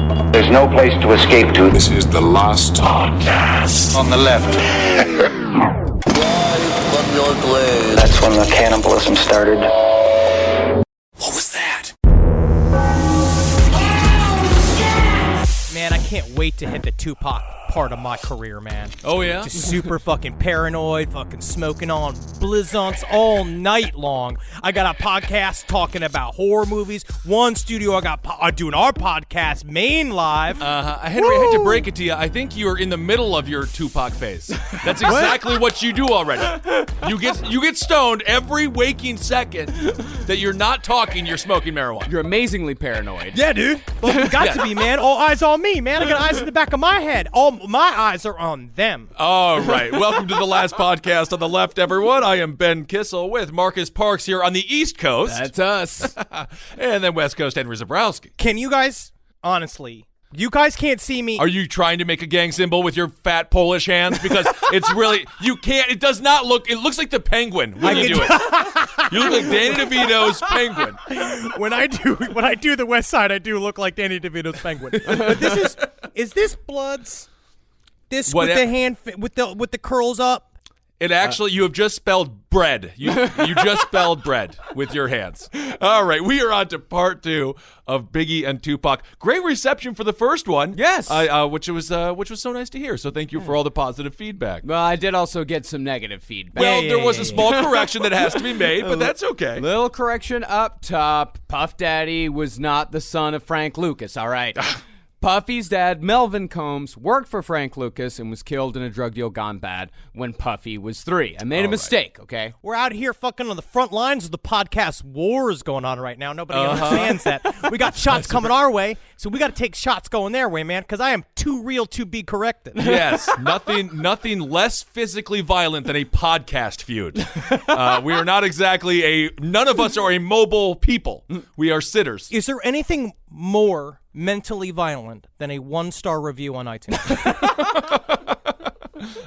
There's no place to escape to. This is the last podcast. On the left. That's when the cannibalism started. What was that? Man, I can't wait to hit the Tupac part of my career, man. Oh, yeah? Just super fucking paranoid, fucking smoking on blizzants all night long. I got a podcast talking about horror movies. One studio I got doing our podcast, Main Live. Henry, I hate to break it to you. I think you're in the middle of your Tupac phase. That's exactly what you do already. You get stoned every waking second that you're not talking, you're smoking marijuana. You're amazingly paranoid. Yeah, dude. Well, got to be, man. All eyes on me, man. I got eyes in the back of my head. All my eyes are on them. All right. Welcome to the last podcast on the left, everyone. I am Ben Kissel with Marcus Parks here on the East Coast. That's us. And then West Coast, Henry Zabrowski. Can you guys, honestly, you guys can't see me. Are you trying to make a gang symbol with your fat Polish hands? Because it's really, you can't, it does not look, it looks like the penguin when you do it. You look like Danny DeVito's penguin. When I do the West Side, I do look like Danny DeVito's penguin. But is this Bloods? This What with the hand, with the curls up? It actually, you have just spelled bread. You just spelled bread with your hands. All right, we are on to part 2 of Biggie and Tupac. Great reception for the first one. Yes. Which was so nice to hear. So thank you for all the positive feedback. Well, I did also get some negative feedback. Well, there was a small correction that has to be made, but that's okay. Little correction up top. Puff Daddy was not the son of Frank Lucas, all right? Puffy's dad, Melvin Combs, worked for Frank Lucas and was killed in a drug deal gone bad when Puffy was 3. I made a mistake, okay? We're out here fucking on the front lines of the podcast wars going on right now. Nobody understands that. We got shots coming our way, so we got to take shots going their way, man, because I am too real to be corrected. Yes, nothing less physically violent than a podcast feud. We are not exactly none of us are a mobile people. We are sitters. Is there anything more mentally violent than a 1-star review on iTunes?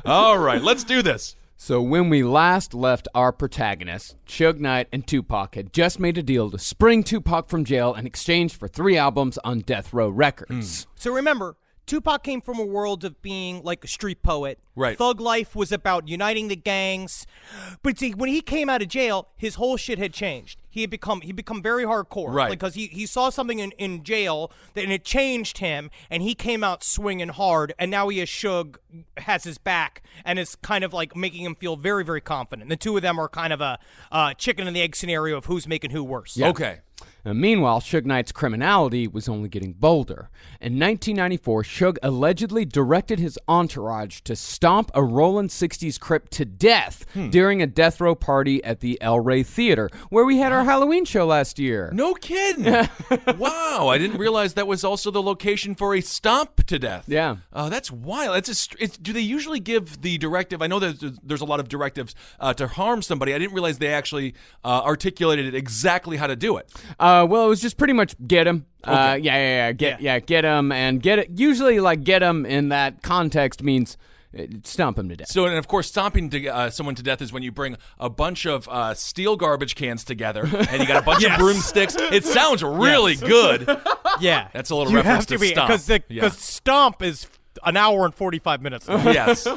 All right, let's do this. So when we last left our protagonists, Suge Knight and Tupac had just made a deal to spring Tupac from jail in exchange for 3 albums on Death Row Records. So remember, Tupac came from a world of being like a street poet. Right. Thug life was about uniting the gangs. But see, when he came out of jail, his whole shit had changed. He become very hardcore. Right. Because he saw something in jail and it changed him, and he came out swinging hard, and now he has his back, and it's kind of like making him feel very, very confident. The two of them are kind of a chicken and the egg scenario of who's making who worse. Yeah. Okay. Meanwhile, Suge Knight's criminality was only getting bolder. In 1994, Suge allegedly directed his entourage to stomp a Rollin' 60s Crip to death during a death row party at the El Rey Theater, where we had our Halloween show last year. No kidding. Wow, I didn't realize that was also the location for a stomp to death. Yeah. Oh, that's wild. Do they usually give the directive? I know there's a lot of directives to harm somebody. I didn't realize they actually articulated exactly how to do it. Well, it was just pretty much get him. Okay. Get him, and get it. Usually, like, get him in that context means stomp him to death. So, and of course, stomping someone to death is when you bring a bunch of steel garbage cans together, and you got a bunch of broomsticks. It sounds really good. Yeah. That's a little reference to stomp. Because stomp is an hour and 45 minutes long. Yes.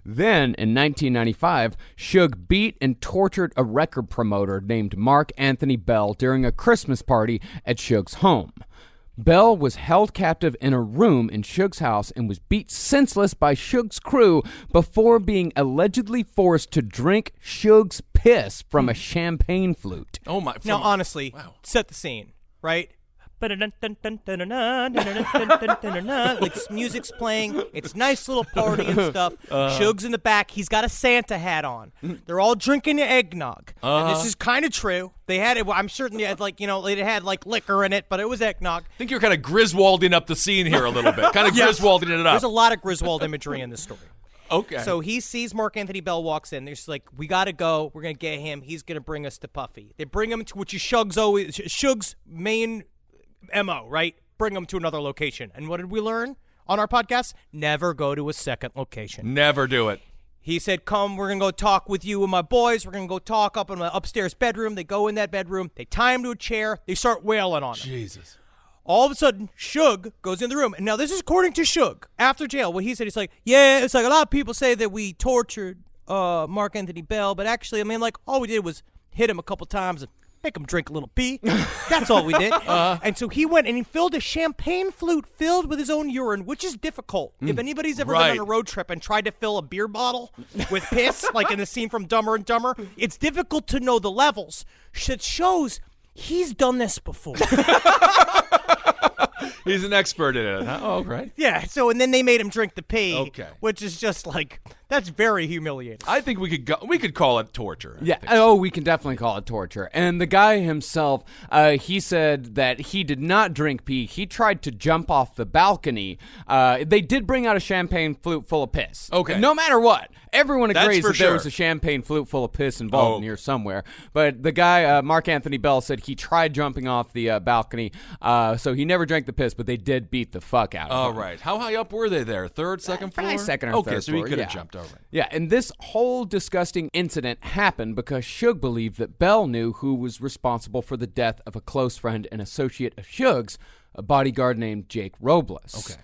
Then, in 1995, Suge beat and tortured a record promoter named Mark Anthony Bell during a Christmas party at Suge's home. Bell was held captive in a room in Suge's house and was beat senseless by Suge's crew before being allegedly forced to drink Suge's piss from a champagne flute. Oh my! Now, honestly, set the scene, right? Like music's playing, it's nice little party and stuff. Suge's in the back, he's got a Santa hat on. They're all drinking eggnog. And this is kind of true. They had it. I'm certain they had it had liquor in it, but it was eggnog. I think you're kind of Griswolding up the scene here a little bit. Kind of Griswolding it up. There's a lot of Griswold imagery in this story. Okay. So he sees Mark Anthony Bell walks in. They're just like, we got to go. We're going to get him. He's going to bring us to Puffy. They bring him to, which is Suge's main MO, right? Bring them to another location. And what did we learn on our podcast? Never go to a second location. Never do it. He said, come, we're going to go talk with you and my boys. We're going to go talk up in my upstairs bedroom. They go in that bedroom. They tie him to a chair. They start wailing on him. Jesus. all of a sudden, Suge goes in the room. And now this is according to Suge. After jail, what he said, he's like, yeah, it's like a lot of people say that we tortured Mark Anthony Bell, but actually, I mean, like, all we did was hit him a couple times and make him drink a little pee. That's all we did. And so he went and he filled a champagne flute filled with his own urine, which is difficult. If anybody's ever been on a road trip and tried to fill a beer bottle with piss, like in the scene from Dumber and Dumber, it's difficult to know the levels. It shows he's done this before. He's an expert in it. Huh? Oh, right. Yeah, so and then they made him drink the pee, Okay. which is just like, that's very humiliating. I think we could call it torture. Yeah. Oh, we can definitely call it torture. And the guy himself, he said that he did not drink pee. He tried to jump off the balcony. They did bring out a champagne flute full of piss. Okay. No matter what, everyone That's agrees for that there was sure. a champagne flute full of piss involved in here somewhere. But the guy, Mark Anthony Bell, said he tried jumping off the balcony. So he never drank the piss, but they did beat the fuck out of All him. right. How high up were they there? Third, second floor? Probably second or okay, third so he floor, could have yeah. jumped. All right. Yeah, and this whole disgusting incident happened because Suge believed that Bell knew who was responsible for the death of a close friend and associate of Suge's, a bodyguard named Jake Robles. Okay.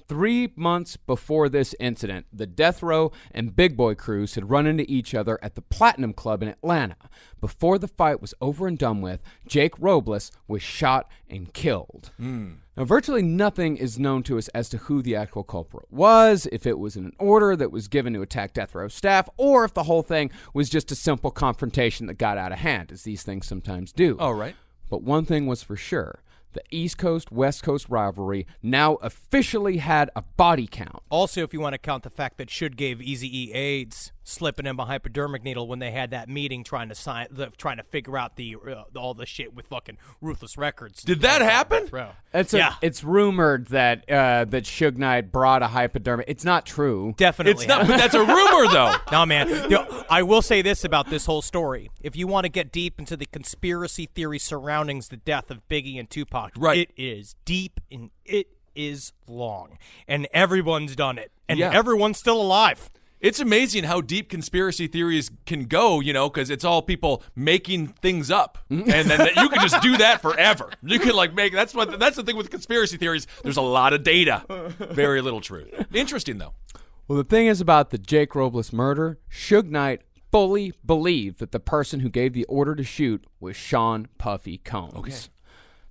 3 months before this incident, the Death Row and Big Boy crews had run into each other at the Platinum Club in Atlanta. Before the fight was over and done with, Jake Robles was shot and killed. Now, virtually nothing is known to us as to who the actual culprit was, if it was an order that was given to attack Death Row staff, or if the whole thing was just a simple confrontation that got out of hand, as these things sometimes do. All right. But one thing was for sure. The East Coast-West Coast rivalry now officially had a body count. Also, if you want to count the fact that Should gave Eazy-E AIDS, slipping him a hypodermic needle when they had that meeting trying to figure out all the shit with fucking Ruthless Records. Did that happen? It's rumored that that Suge Knight brought a hypodermic. It's not true. Definitely. It's not. But that's a rumor, though. No, man. I will say this about this whole story. If you want to get deep into the conspiracy theory surrounding the death of Biggie and Tupac, Right. it is deep and it is long. And everyone's done it. And Yeah. everyone's still alive. It's amazing how deep conspiracy theories can go, because it's all people making things up, and then you can just do that forever. You can that's the thing with conspiracy theories. There's a lot of data, very little truth. Interesting though. Well, the thing is about the Jake Robles murder, Suge Knight fully believed that the person who gave the order to shoot was Sean Puffy Combs. Okay.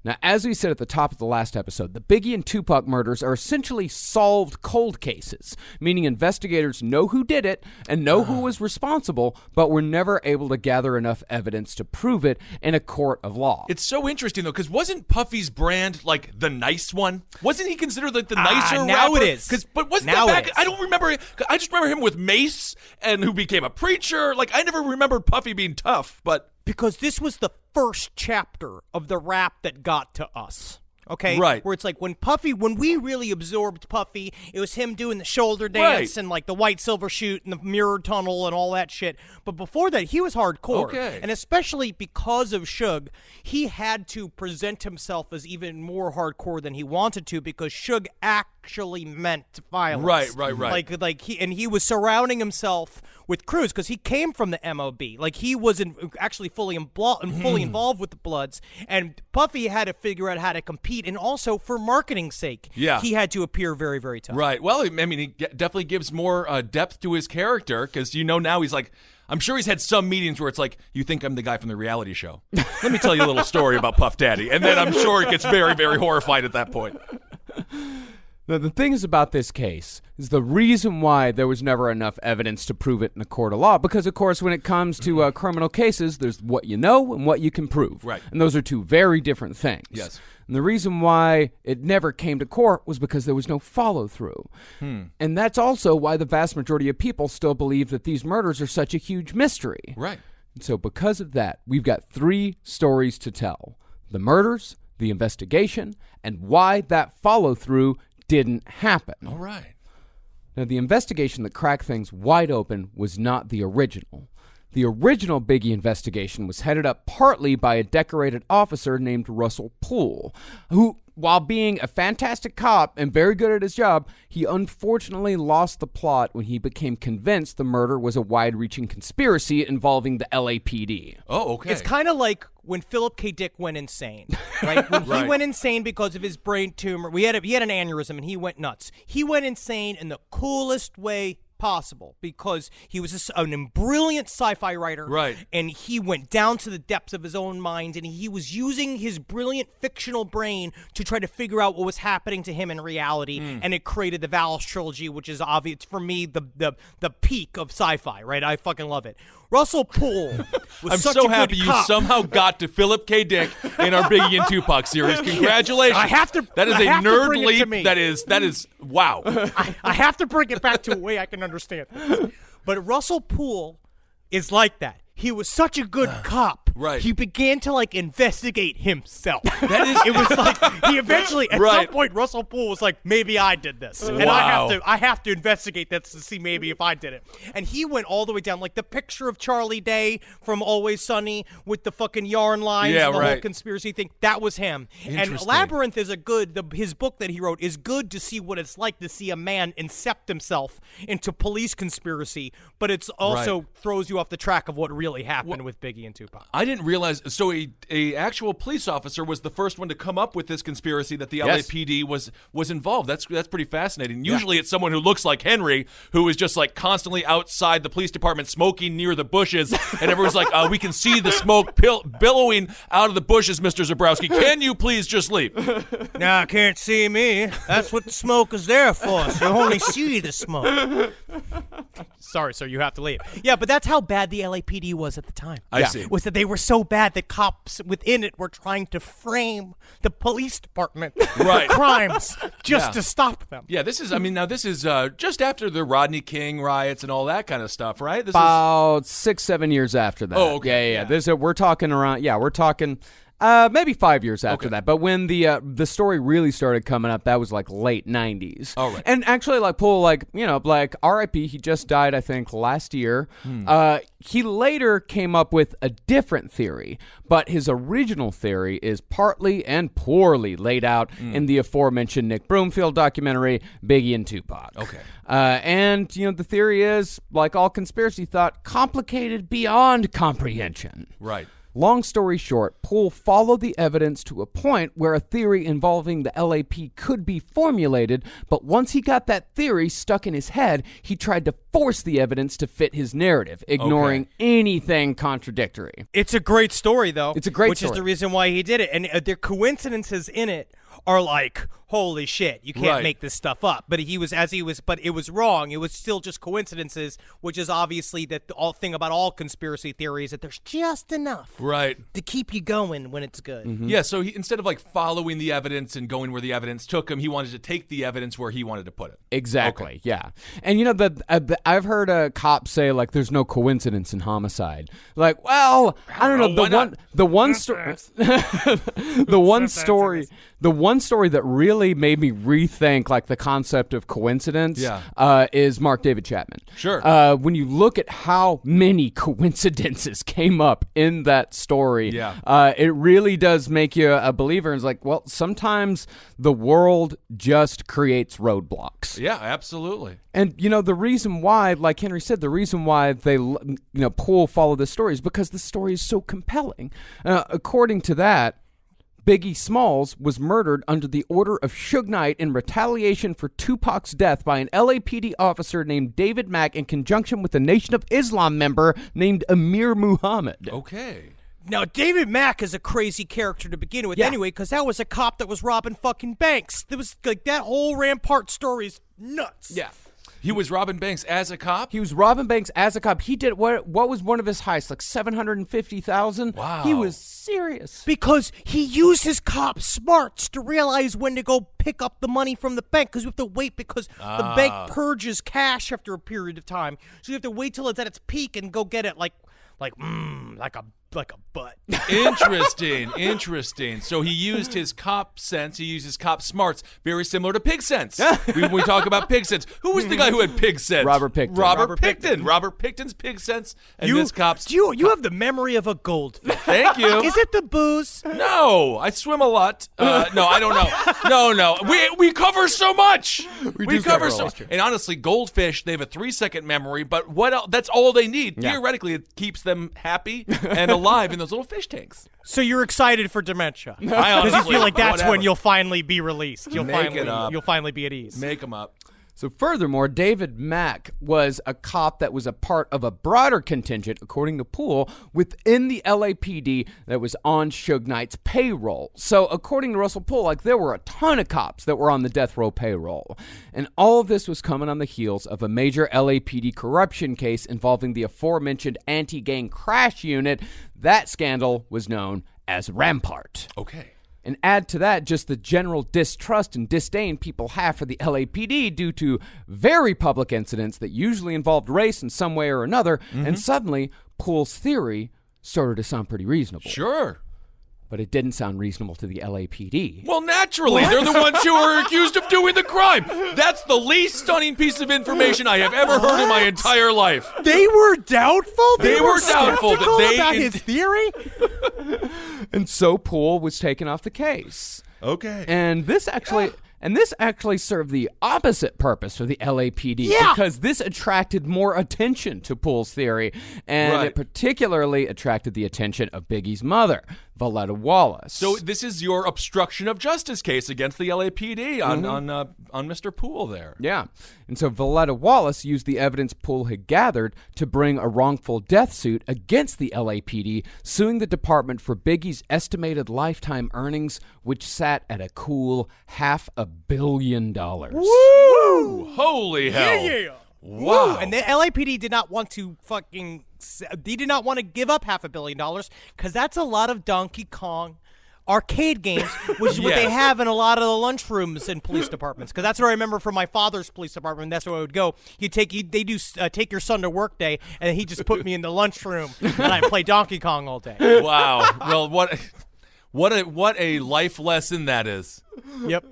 Now, as we said at the top of the last episode, the Biggie and Tupac murders are essentially solved cold cases, meaning investigators know who did it and know who was responsible, but were never able to gather enough evidence to prove it in a court of law. It's so interesting though, because wasn't Puffy's brand like the nice one? Wasn't he considered like the nicer now rapper? it is. But wasn't Now that it back? is. I don't remember. I just remember him with Mace and who became a preacher. Like I never remembered Puffy being tough, but. Because this was the first chapter of the rap that got to us. Okay? Right. Where it's like when we really absorbed Puffy, it was him doing the shoulder Right. dance and like the white silver shoot and the mirror tunnel and all that shit. But before that, he was hardcore. Okay. And especially because of Suge, he had to present himself as even more hardcore than he wanted to because Suge actually meant violence. Right. Like he was surrounding himself with crews because he came from the MOB. Like he was actually fully involved with the Bloods, and Puffy had to figure out how to compete, and also for marketing's sake, Yeah. he had to appear very, very tough. Right. Well, I mean, he definitely gives more depth to his character because now he's like, I'm sure he's had some meetings where it's like, you think I'm the guy from the reality show. Let me tell you a little story about Puff Daddy. And then I'm sure he gets very, very horrified at that point. Now, the thing is about this case is the reason why there was never enough evidence to prove it in a court of law, because, of course, when it comes to criminal cases, there's what you know and what you can prove. Right. And those are two very different things. Yes. And the reason why it never came to court was because there was no follow-through. And that's also why the vast majority of people still believe that these murders are such a huge mystery. Right. And so because of that, we've got 3 stories to tell. The murders, the investigation, and why that follow-through didn't happen. All right. Now, the investigation that cracked things wide open was not the original. The original Biggie investigation was headed up partly by a decorated officer named Russell Poole, who, while being a fantastic cop and very good at his job, he unfortunately lost the plot when he became convinced the murder was a wide-reaching conspiracy involving the LAPD. Oh, okay. It's kind of like when Philip K. Dick went insane, right? When he went insane because of his brain tumor. He had an aneurysm and he went nuts. He went insane in the coolest way possible because he was a brilliant sci-fi writer, right? And he went down to the depths of his own mind, and he was using his brilliant fictional brain to try to figure out what was happening to him in reality, and it created the Valis trilogy, which is obvious for me the peak of sci-fi, right? I fucking love it. Russell Poole was I'm such so a happy good you cop. somehow got to Philip K. Dick in our Biggie and Tupac series. Congratulations! I have to. That is I a have to nerd bring it to leap. me. That is wow. I have to bring it back to a way I can understand. But Russell Poole is like that. He was such a good cop. Right. He began to investigate himself. That is. It was like he eventually at some Right. point Russell Poole was like, maybe I did this. And Wow. I have to investigate this to see maybe if I did it. And he went all the way down, like the picture of Charlie Day from Always Sunny with the fucking yarn lines Yeah, and the right. whole conspiracy thing. That was him. And Interesting. Labyrinth is his book that he wrote is good to see what it's like to see a man incept himself into police conspiracy, but it's also throws you off the track of what really happened with Biggie and Tupac. I didn't realize. So a actual police officer was the first one to come up with this conspiracy that the Yes. LAPD was involved. That's pretty fascinating. Usually it's someone who looks like Henry, who is just constantly outside the police department smoking near the bushes, and everyone's like, "We can see the smoke billowing out of the bushes, Mr. Zabrowski. Can you please just leave?" Nah, I can't see me. That's what the smoke is there for. So you only see the smoke. Sorry, sir, you have to leave. Yeah, but that's how bad the LAPD was at the time. I see. Was that they were so bad that cops within it were trying to frame the police department Right. for crimes just Yeah. to stop them. Yeah, this is just after the Rodney King riots and all that kind of stuff, right? This About 6-7 years after that. Oh, okay. Yeah. We're talking around. Yeah, we're talking. Maybe 5 years after that, but when the story really started coming up, that was late 90s. All right. And actually, Poole, R.I.P. He just died, I think, last year. He later came up with a different theory, but his original theory is partly and poorly laid out in the aforementioned Nick Broomfield documentary, Biggie and Tupac. Okay. And the theory is, like all conspiracy thought, complicated beyond comprehension. Right. Long story short, Poole followed the evidence to a point where a theory involving the LAP could be formulated, but once he got that theory stuck in his head, he tried to force the evidence to fit his narrative, ignoring anything contradictory. It's a great story, though. It's a great which story. is the reason why he did it. And the coincidences in it are like, holy shit, you can't Right. make this stuff up. But but it was wrong. It was still just coincidences, which is obviously the thing about all conspiracy theories, that there's just enough Right. to keep you going when it's good. Yeah, so instead of following the evidence and going where the evidence took him, he wanted to take the evidence where he wanted to put it. Exactly, yeah. And I've heard a cop say, there's no coincidence in homicide. Well, I don't know. Well, why not? The one story that really made me rethink the concept of coincidence is Mark David Chapman. Sure. When you look at how many coincidences came up in that story, it really does make you a believer. It's sometimes the world just creates roadblocks. Yeah, absolutely. And, the reason why, like Henry said, the reason why they, Poole followed this story is because the story is so compelling. According to that, Biggie Smalls was murdered under the order of Suge Knight in retaliation for Tupac's death by an LAPD officer named David Mack in conjunction with a Nation of Islam member named Amir Muhammad. Okay. Now, David Mack is a crazy character to begin with anyway, because that was a cop that was robbing fucking banks. There was, that whole Rampart story is nuts. Yeah. He was robbing banks as a cop? He was robbing banks as a cop. He did what was one of his heists, $750,000. Wow. He was serious. Because he used his cop smarts to realize when to go pick up the money from the bank, because you have to wait because the bank purges cash after a period of time. So you have to wait till it's at its peak and go get it like a butt. Interesting. So he used his cop sense, he used his cop smarts, very similar to pig sense. When we talk about pig sense, who was the guy who had pig sense? Robert Picton. Robert Picton. Robert Picton's pig sense, and this cop's... You have the memory of a goldfish. Thank you. Is it the booze? No, I swim a lot. No, I don't know. No. We cover so much. We cover so much. And honestly, goldfish, they have a 3-second memory, but what else? That's all they need. Yeah. Theoretically, it keeps them happy and alive in those little fish tanks. So you're excited for dementia. I Because you honestly, feel like that's whatever. when you'll finally be released. You'll Make it up. You'll finally be at ease. Make them up. So furthermore, David Mack was a cop that was a part of a broader contingent, according to Poole, within the LAPD that was on Suge Knight's payroll. So according to Russell Poole, like there were a ton of cops that were on the death row payroll. And all of this was coming on the heels of a major LAPD corruption case involving the aforementioned anti-gang crash unit. That scandal was known as Rampart. Okay. And add to that just the general distrust and disdain people have for the LAPD due to very public incidents that usually involved race in some way or another, and suddenly Poole's theory started to sound pretty reasonable. Sure. But it didn't sound reasonable to the LAPD. Well, naturally, they're the ones who are accused of doing the crime. That's the least stunning piece of information I have ever heard in my entire life. They were doubtful? They were doubtful that skeptical they- about his theory? And so Poole was taken off the case. Okay. And this actually served the opposite purpose for the LAPD because this attracted more attention to Poole's theory, and Right. it particularly attracted the attention of Biggie's mother, Valletta Wallace. So this is your obstruction of justice case against the LAPD on Mr. Poole there. yeah. And so Valletta Wallace used the evidence Poole had gathered to bring a wrongful death suit against the LAPD, suing the department for Biggie's estimated lifetime earnings, which sat at a cool $500 million. Woo! Holy hell. Yeah. Wow. Woo. And the LAPD did not want to they did not want to give up $500 million because that's a lot of Donkey Kong arcade games, which is what they Yes. have in a lot of the lunchrooms in police departments. Because that's what I remember from my father's police department. That's where I would go. Take your son to work day, and he just put me in the lunchroom, and I play Donkey Kong all day. Wow. Well, what a life lesson that is. Yep.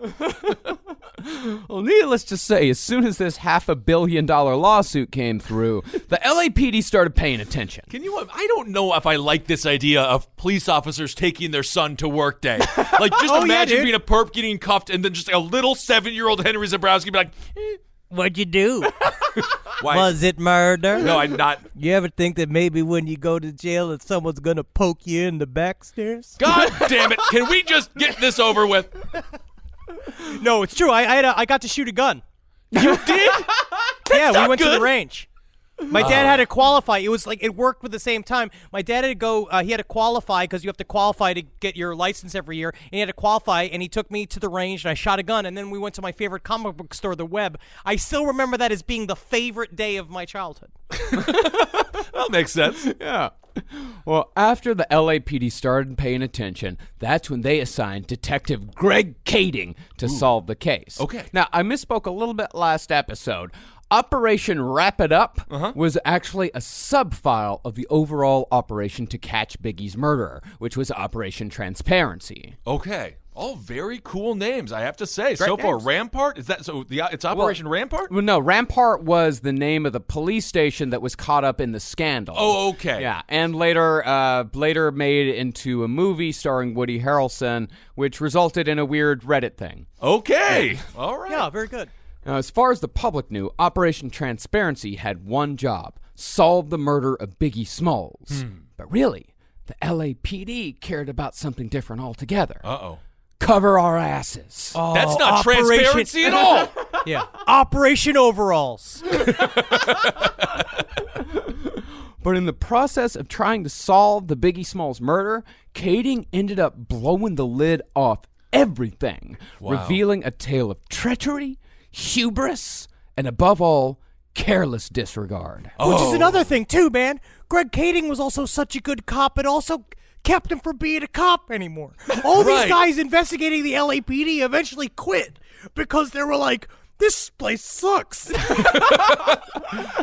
Well, needless to say, as soon as this $500 million lawsuit came through, the LAPD started paying attention. I don't know if I like this idea of police officers taking their son to work day. Like, just imagine dude. being a perp getting cuffed and then just a little 7-year-old Henry Zabrowski be like, What'd you do? why? Was it murder? No, I'm not. You ever think that maybe when you go to jail that someone's gonna poke you in the back stairs? God damn it. Can we just get this over with? No, it's true. I got to shoot a gun. You did? Yeah, we not went to good. the range. My dad had to qualify. It was like it worked with the same time. My dad had to go. He had to qualify because you have to qualify to get your license every year. And he had to qualify, and he took me to the range, and I shot a gun. And then we went to my favorite comic book store, The Web. I still remember that as being the favorite day of my childhood. That makes sense. Yeah. Well, after the LAPD started paying attention, that's when they assigned Detective Greg Kading to solve the case. Okay. Now, I misspoke a little bit last episode. Operation Wrap It Up was actually a sub-file of the overall operation to catch Biggie's murderer, which was Operation Transparency. Okay. All very cool names, I have to say. So Great far, names. Rampart? Is that so? It's Operation Rampart? Well, no, Rampart was the name of the police station that was caught up in the scandal. Oh, okay. Yeah, and later made into a movie starring Woody Harrelson, which resulted in a weird Reddit thing. Okay. All right. Yeah, very good. Now, as far as the public knew, Operation Transparency had one job: solve the murder of Biggie Smalls. But really, the LAPD cared about something different altogether. Uh-oh. Cover our asses. That's not Operation- transparency at all. Yeah, Operation Overalls. But in the process of trying to solve the Biggie Smalls murder, Kading ended up blowing the lid off everything, revealing a tale of treachery, hubris, and above all, careless disregard. Which is another thing, too, man. Greg Kading was also such a good cop, it also kept him from being a cop anymore. All Right. these guys investigating the LAPD eventually quit because they were like, this place sucks.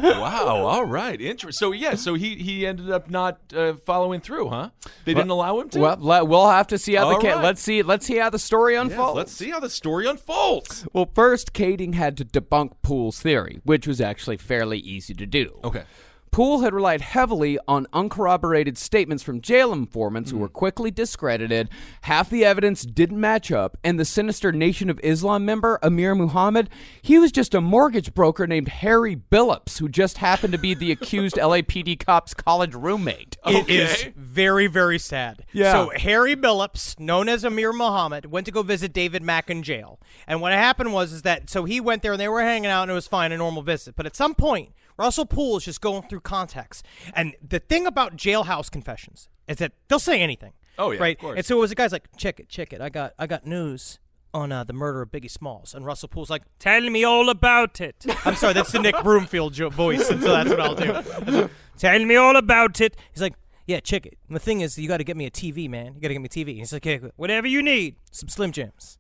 Wow. All right. Interesting. So he ended up not following through, huh? They didn't allow him to. Well, we'll have to see how All right. let's see how the story Yes, unfolds. let's see how the story unfolds. Well, first, Kading had to debunk Poole's theory, which was actually fairly easy to do. Okay. Poole had relied heavily on uncorroborated statements from jail informants who were quickly discredited. Half the evidence didn't match up, and the sinister Nation of Islam member, Amir Muhammad, he was just a mortgage broker named Harry Billups, who just happened to be the accused LAPD cop's college roommate. It is very, very sad. Yeah. So Harry Billups, known as Amir Muhammad, went to go visit David Mack in jail. And what happened was that so he went there and they were hanging out and it was fine, a normal visit. But at some point, Russell Poole is just going through contacts. And the thing about jailhouse confessions is that they'll say anything. Oh, yeah, right? of course. And so it was a guy's like, check it. I got news on the murder of Biggie Smalls. And Russell Poole's like, tell me all about it. I'm sorry, that's the Nick Broomfield voice, and so that's what I'll do. Tell me all about it. He's like, yeah, check it. And the thing is, you got to get me a TV, man. You got to get me a TV. He's like, hey, whatever you need. Some Slim Jims.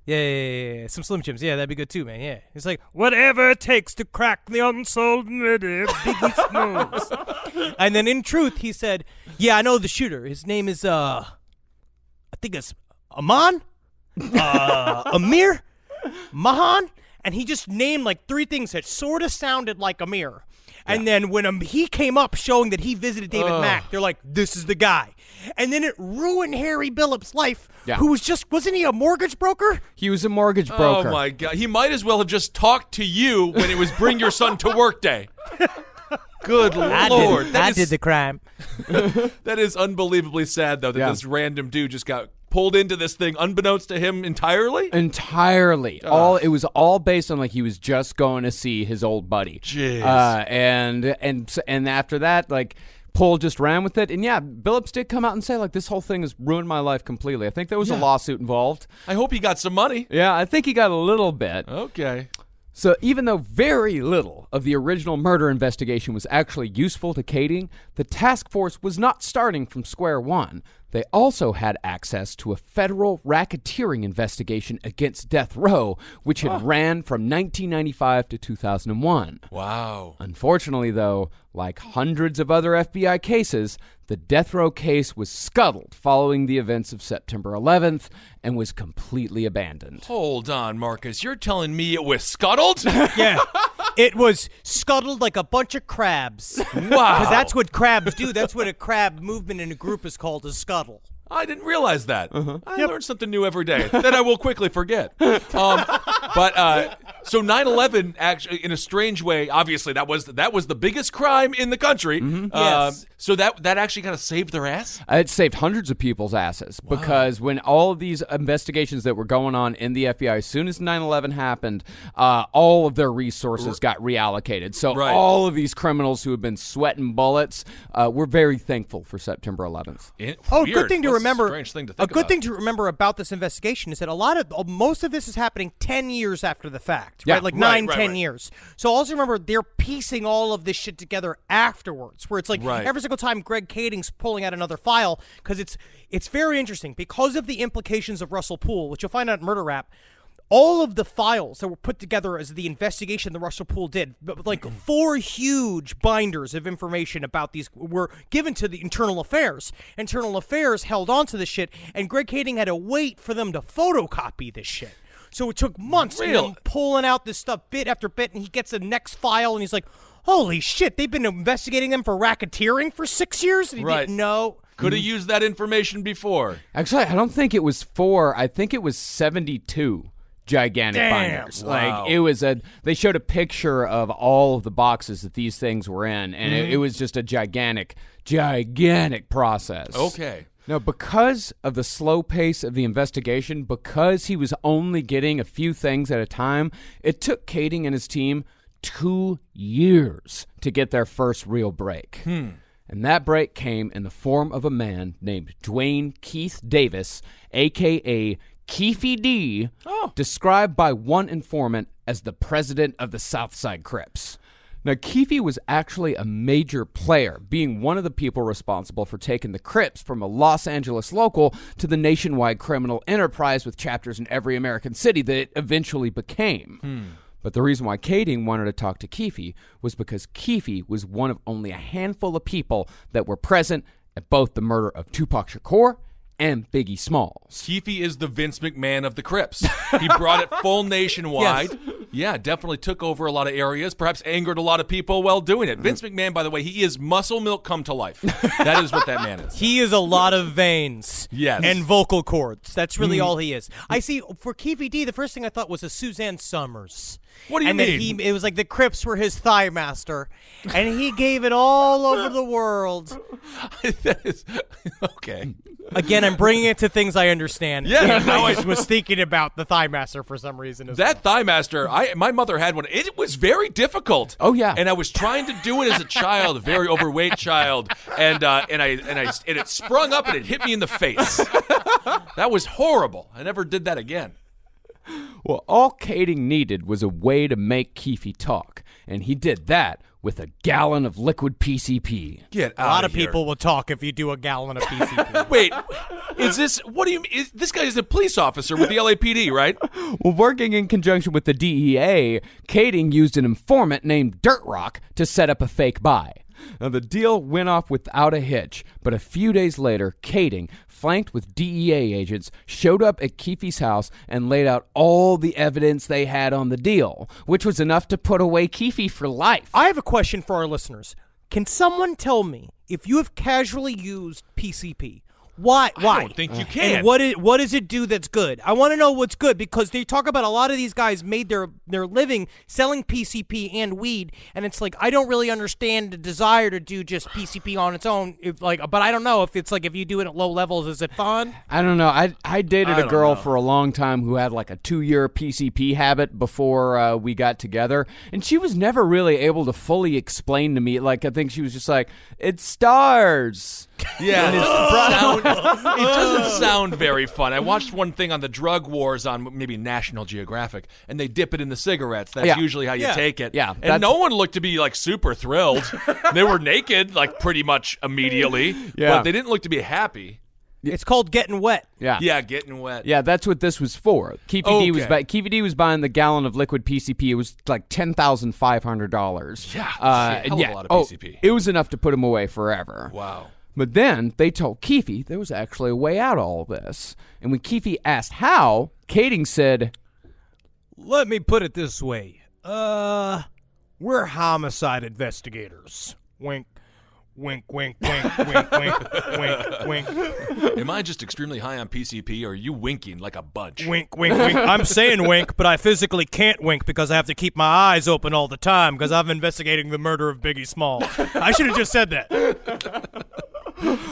Yeah. Some Slim Jims. Yeah, that'd be good too, man. Yeah. He's like, whatever it takes to crack the unsolved murder of Biggie Smalls. And then in truth, he said, yeah, I know the shooter. His name is, I think it's Aman? Amir? Mahan? And he just named like 3 things that sort of sounded like Amir. And then when he came up showing that he visited David Mack, they're like, this is the guy. And then it ruined Harry Billups' life, who wasn't he a mortgage broker? He was a mortgage broker. Oh, my God. He might as well have just talked to you when it was bring your son to work day. Good Lord. I did the crime. That is unbelievably sad, though, that this random dude just got pulled into this thing unbeknownst to him entirely? Entirely. It was all based on like he was just going to see his old buddy. Jeez. And after that, like Poole just ran with it. And yeah, Billups did come out and say like this whole thing has ruined my life completely. I think there was a lawsuit involved. I hope he got some money. Yeah, I think he got a little bit. Okay. So even though very little of the original murder investigation was actually useful to Kading, the task force was not starting from square one. They also had access to a federal racketeering investigation against Death Row, which had ran from 1995 to 2001. Wow. Unfortunately, though, like hundreds of other FBI cases, the Death Row case was scuttled following the events of September 11th and was completely abandoned. Hold on, Marcus. You're telling me it was scuttled? Yeah. It was scuttled like a bunch of crabs. Wow. Because that's what crabs do. That's what a crab movement in a group is called, a scuttle. I didn't realize that. I learn something new every day that I will quickly forget. So 9/11 actually, in a strange way, obviously that was the biggest crime in the country. Yes. So that actually kind of saved their ass. It saved hundreds of people's asses because when all of these investigations that were going on in the FBI, as soon as 9/11 happened, all of their resources got reallocated. So all of these criminals who have been sweating bullets, we're very thankful for September 11th. Good thing to remember. Strange thing to think a good about. thing to remember about this investigation is that most of this is happening 10 years after the fact, Yeah, right? Like right, 10 right. years. So also remember they're piecing all of this shit together afterwards, where it's like every single time Greg Kading's pulling out another file, because it's very interesting because of the implications of Russell Poole, which you'll find out in Murder Rap. All of the files that were put together as the investigation that Russell Poole did, like 4 huge binders of information about these were given to the Internal Affairs. Internal Affairs held on to this shit, and Greg Kading had to wait for them to photocopy this shit. So it took months of them pulling out this stuff bit after bit, and he gets the next file, and he's like, holy shit, they've been investigating them for racketeering for 6 years? And he didn't know. Could have used that information before. Actually, I don't think it was 4. I think it was 72. Gigantic binders. Wow. Like it was they showed a picture of all of the boxes that these things were in, and it was just a gigantic process. Okay. Now, because of the slow pace of the investigation, because he was only getting a few things at a time, it took Kading and his team 2 years to get their first real break. And that break came in the form of a man named Dwayne Keith Davis, a.k.a. Keefy D, described by one informant as the president of the Southside Crips. Now, Keefy was actually a major player, being one of the people responsible for taking the Crips from a Los Angeles local to the nationwide criminal enterprise with chapters in every American city that it eventually became. But the reason why Kading wanted to talk to Keefy was because Keefy was one of only a handful of people that were present at both the murder of Tupac Shakur and Biggie Smalls. Keefy is the Vince McMahon of the Crips. He brought it full nationwide. Yeah, definitely took over a lot of areas, perhaps angered a lot of people while doing it. Vince McMahon, by the way, he is muscle milk come to life. That is what that man is. He is a lot of veins. Yes. And vocal cords. That's really all he is. I see, for Keefy D, the first thing I thought was a Suzanne Summers. What do you mean? It was like the Crips were his thigh master, and he gave it all over the world. That is okay. Again, I'm bringing it to things I understand. Yeah, no, I just was thinking about the thigh master for some reason. That thigh master, my mother had one. It was very difficult. Oh, yeah. And I was trying to do it as a child, a very overweight child, and it sprung up and it hit me in the face. That was horrible. I never did that again. Well, all Kading needed was a way to make Keefe talk, and he did that with a gallon of liquid PCP. Get A lot of people will talk if you do a gallon of PCP. Wait, is this? What do you mean? This guy is a police officer with the LAPD, right? Well, working in conjunction with the DEA, Kading used an informant named Dirt Rock to set up a fake buy. Now, the deal went off without a hitch, but a few days later, Kading, flanked with DEA agents, showed up at Keefe's house and laid out all the evidence they had on the deal, which was enough to put away Keefe for life. I have a question for our listeners. Can someone tell me if you have casually used PCP? Why? I don't think you can. And what does it do that's good? I want to know what's good, because they talk about a lot of these guys made their living selling PCP and weed, and it's like I don't really understand the desire to do just PCP on its own. But I don't know if it's like if you do it at low levels, is it fun? I don't know. I dated a girl know. for a long time who had like a 2-year PCP habit before we got together, and she was never really able to fully explain to me. Like, I think she was just like, "It's stars." Yeah, it doesn't sound very fun. I watched one thing on the drug wars on maybe National Geographic, and they dip it in the cigarettes. That's usually how you take it. Yeah, and no one looked to be like super thrilled. They were naked like pretty much immediately, but they didn't look to be happy. It's called getting wet. Yeah, getting wet. Yeah, that's what this was for. Keefe D was buying the gallon of liquid PCP. It was like $10,500. Yeah, a hell of a lot of PCP. It was enough to put him away forever. Wow. But then they told Keefe there was actually a way out of all this. And when Keefe asked how, Kading said, Let me put it this way. We're homicide investigators. Wink, wink, wink, wink, wink, wink, wink, wink. Am I just extremely high on PCP, or are you winking like a budge? Wink, wink, wink. I'm saying wink, but I physically can't wink because I have to keep my eyes open all the time because I'm investigating the murder of Biggie Smalls. I should have just said that.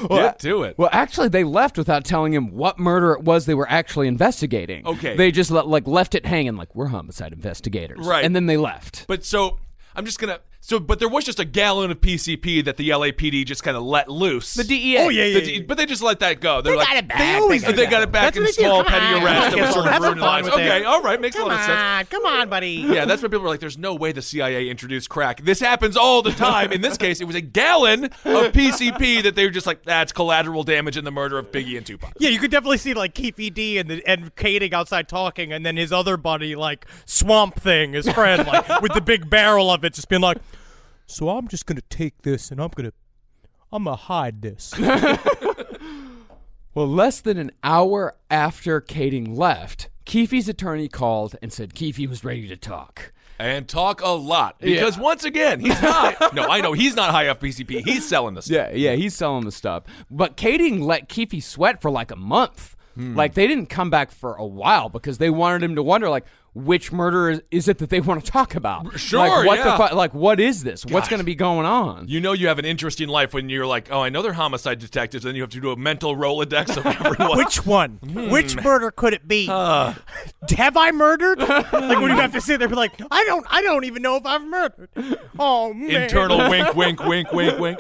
Get to it. well, actually, they left without telling him what murder it was they were actually investigating. Okay. They just left it hanging like, we're homicide investigators. Right. And then they left. But so I'm just gonna. But there was just a gallon of PCP that the LAPD just kind of let loose. The DEA. Oh, yeah. But they just let that go. They're They like, got it back. They got it back in That's what they do. small Come petty on. arrests that Yeah, was sort of have some ruining fun lives. with it. Okay, all right, makes a lot of sense. Come on, buddy. Yeah, that's what people were like. There's no way the CIA introduced crack. This happens all the time. In this case, it was a gallon of PCP that they were just like, that's collateral damage in the murder of Biggie and Tupac. Yeah, you could definitely see like Keefe D and Kading outside talking, and then his other buddy like Swamp Thing, his friend, like with the big barrel of it, just being like, So I'm just going to take this and I'm going to hide this. Well, less than an hour after Kading left, Keefe's attorney called and said Keefe was ready to talk. And talk a lot. Because once again, he's not. No, I know he's not high off PCP. He's selling the stuff. Yeah, he's selling the stuff. But Kading let Keefe sweat for like a month. Like, they didn't come back for a while because they wanted him to wonder, like, which murder is it that they want to talk about? Sure, like, what is this? What's going to be going on? You know you have an interesting life when you're like, oh, I know they're homicide detectives, and then you have to do a mental Rolodex of everyone. which one? Which murder could it be? Have I murdered? Like when you have to sit there and be like, I don't even know if I've murdered. Oh man. Internal wink, wink, wink, wink, wink.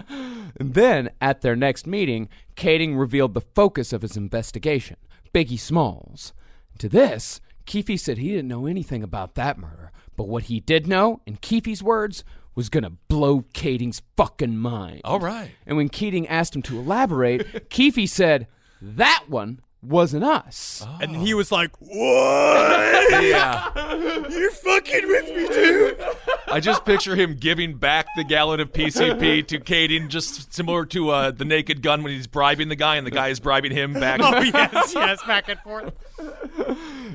And then, at their next meeting, Kading revealed the focus of his investigation, Biggie Smalls. To this, Keefe said he didn't know anything about that murder, but what he did know, in Keefe's words, was going to blow Kading's fucking mind. All right. And when Kading asked him to elaborate, Keefe said, that one wasn't us. And he was like, what? Yeah. You're fucking with me, dude. I just picture him giving back the gallon of PCP to Kading, just similar to the Naked Gun when he's bribing the guy and the guy is bribing him back. Oh, yes, back and forth.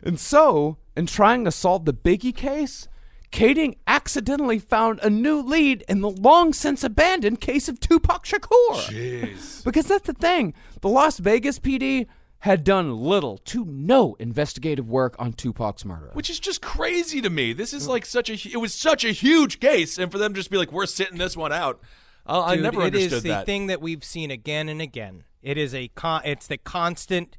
And so, in trying to solve the Biggie case, Kading accidentally found a new lead in the long since abandoned case of Tupac Shakur. Jeez. Because that's the thing. The Las Vegas PD had done little to no investigative work on Tupac's murder. Which is just crazy to me. This is like it was such a huge case, and for them to just be like, we're sitting this one out. I never understood that. It is the thing that we've seen again and again. It is it's the constant,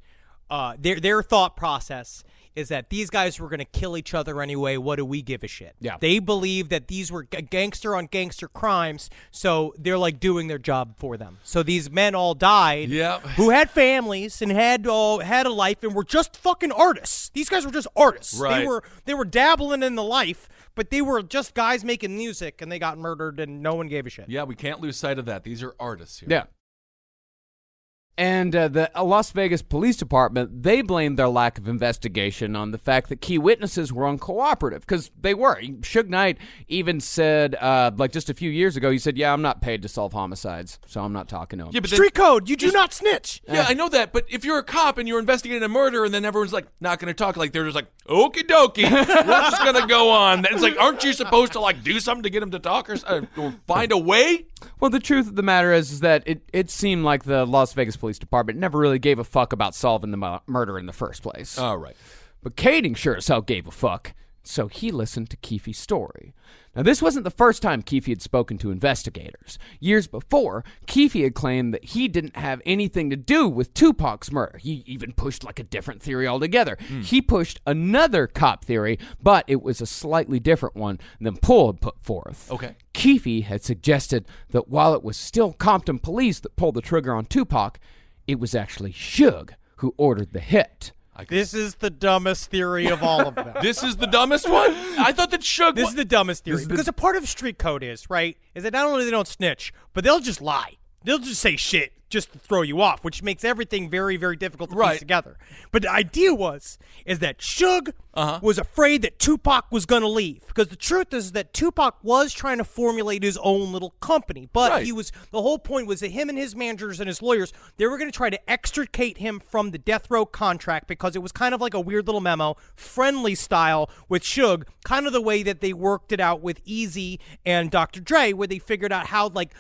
their thought process is that these guys were going to kill each other anyway. What do we give a shit? Yeah. They believe that these were gangster on gangster crimes, so they're like doing their job for them. So these men all died, who had families and had a life and were just fucking artists. These guys were just artists. Right. They were dabbling in the life, but they were just guys making music, and they got murdered, and no one gave a shit. Yeah, we can't lose sight of that. These are artists here. Yeah. And the Las Vegas Police Department, they blamed their lack of investigation on the fact that key witnesses were uncooperative, because they were. Suge Knight even said, like just a few years ago, he said, yeah, I'm not paid to solve homicides, so I'm not talking to him. Yeah, but Street code, you do not snitch. Yeah, I know that, but if you're a cop and you're investigating a murder and then everyone's like, not going to talk, like they're just like, okie dokie, we're just going to go on. It's like, aren't you supposed to like do something to get him to talk or find a way? Well, the truth of the matter is that it seemed like the Las Vegas Police Department never really gave a fuck about solving the murder in the first place. All right. But Kading sure as hell gave a fuck, so he listened to Keefe's story. Now, this wasn't the first time Keefe had spoken to investigators. Years before, Keefe had claimed that he didn't have anything to do with Tupac's murder. He even pushed like a different theory altogether. He pushed another cop theory, but it was a slightly different one than Poole had put forth. Okay. Keefe had suggested that while it was still Compton police that pulled the trigger on Tupac, it was actually Suge who ordered the hit. This is the dumbest theory of all of them. This is the dumbest one? I thought that Suge... This is the dumbest theory. Because a part of street code is, right, is that not only they don't snitch, but they'll just lie. They'll just say shit just to throw you off, which makes everything very, very difficult to piece together. But the idea is that Suge was afraid that Tupac was going to leave. Because the truth is that Tupac was trying to formulate his own little company. But the whole point was that him and his managers and his lawyers, they were going to try to extricate him from the death row contract because it was kind of like a weird little memo, friendly style with Suge, kind of the way that they worked it out with Eazy and Dr. Dre, where they figured out how, like,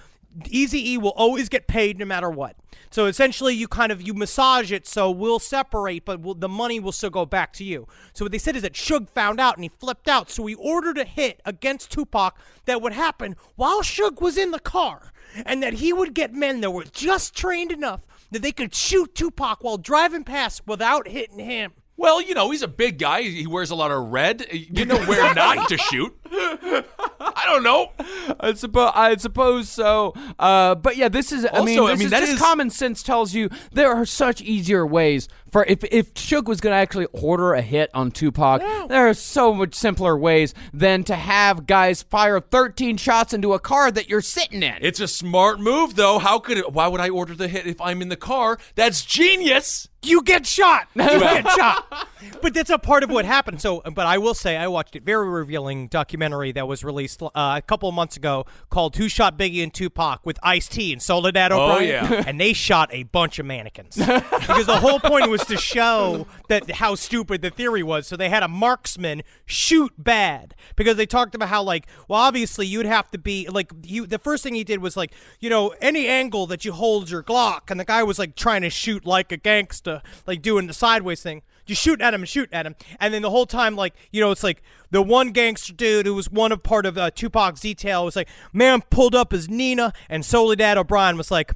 Eazy-E will always get paid no matter what. So essentially you massage it so we'll separate, but the money will still go back to you. So what they said is that Suge found out and he flipped out. So he ordered a hit against Tupac that would happen while Suge was in the car, and that he would get men that were just trained enough that they could shoot Tupac while driving past without hitting him. Well, you know, he's a big guy. He wears a lot of red. You know where not to shoot. I don't know. I suppose so. But yeah, this is. That is common sense tells you there are such easier ways for if Suge was going to actually order a hit on Tupac, there are so much simpler ways than to have guys fire 13 shots into a car that you're sitting in. It's a smart move, though. Why would I order the hit if I'm in the car? That's genius. You get shot. You get shot. But that's a part of what happened. So, but I will say I watched a very revealing documentary that was released a couple of months ago called Who Shot Biggie and Tupac with Ice-T and Soledad O'Brien. Oh, yeah. And they shot a bunch of mannequins. Because the whole point was to show that how stupid the theory was. So they had a marksman shoot bad. Because they talked about how, like, well, obviously you'd have to be, like, the first thing he did was, like, you know, any angle that you hold your Glock. And the guy was, like, trying to shoot like a gangster, like doing the sideways thing. Just shoot at him and shoot at him. And then the whole time, like, you know, it's like the one gangster dude who was part of Tupac's detail was like, man pulled up as Nina, and Soledad O'Brien was like,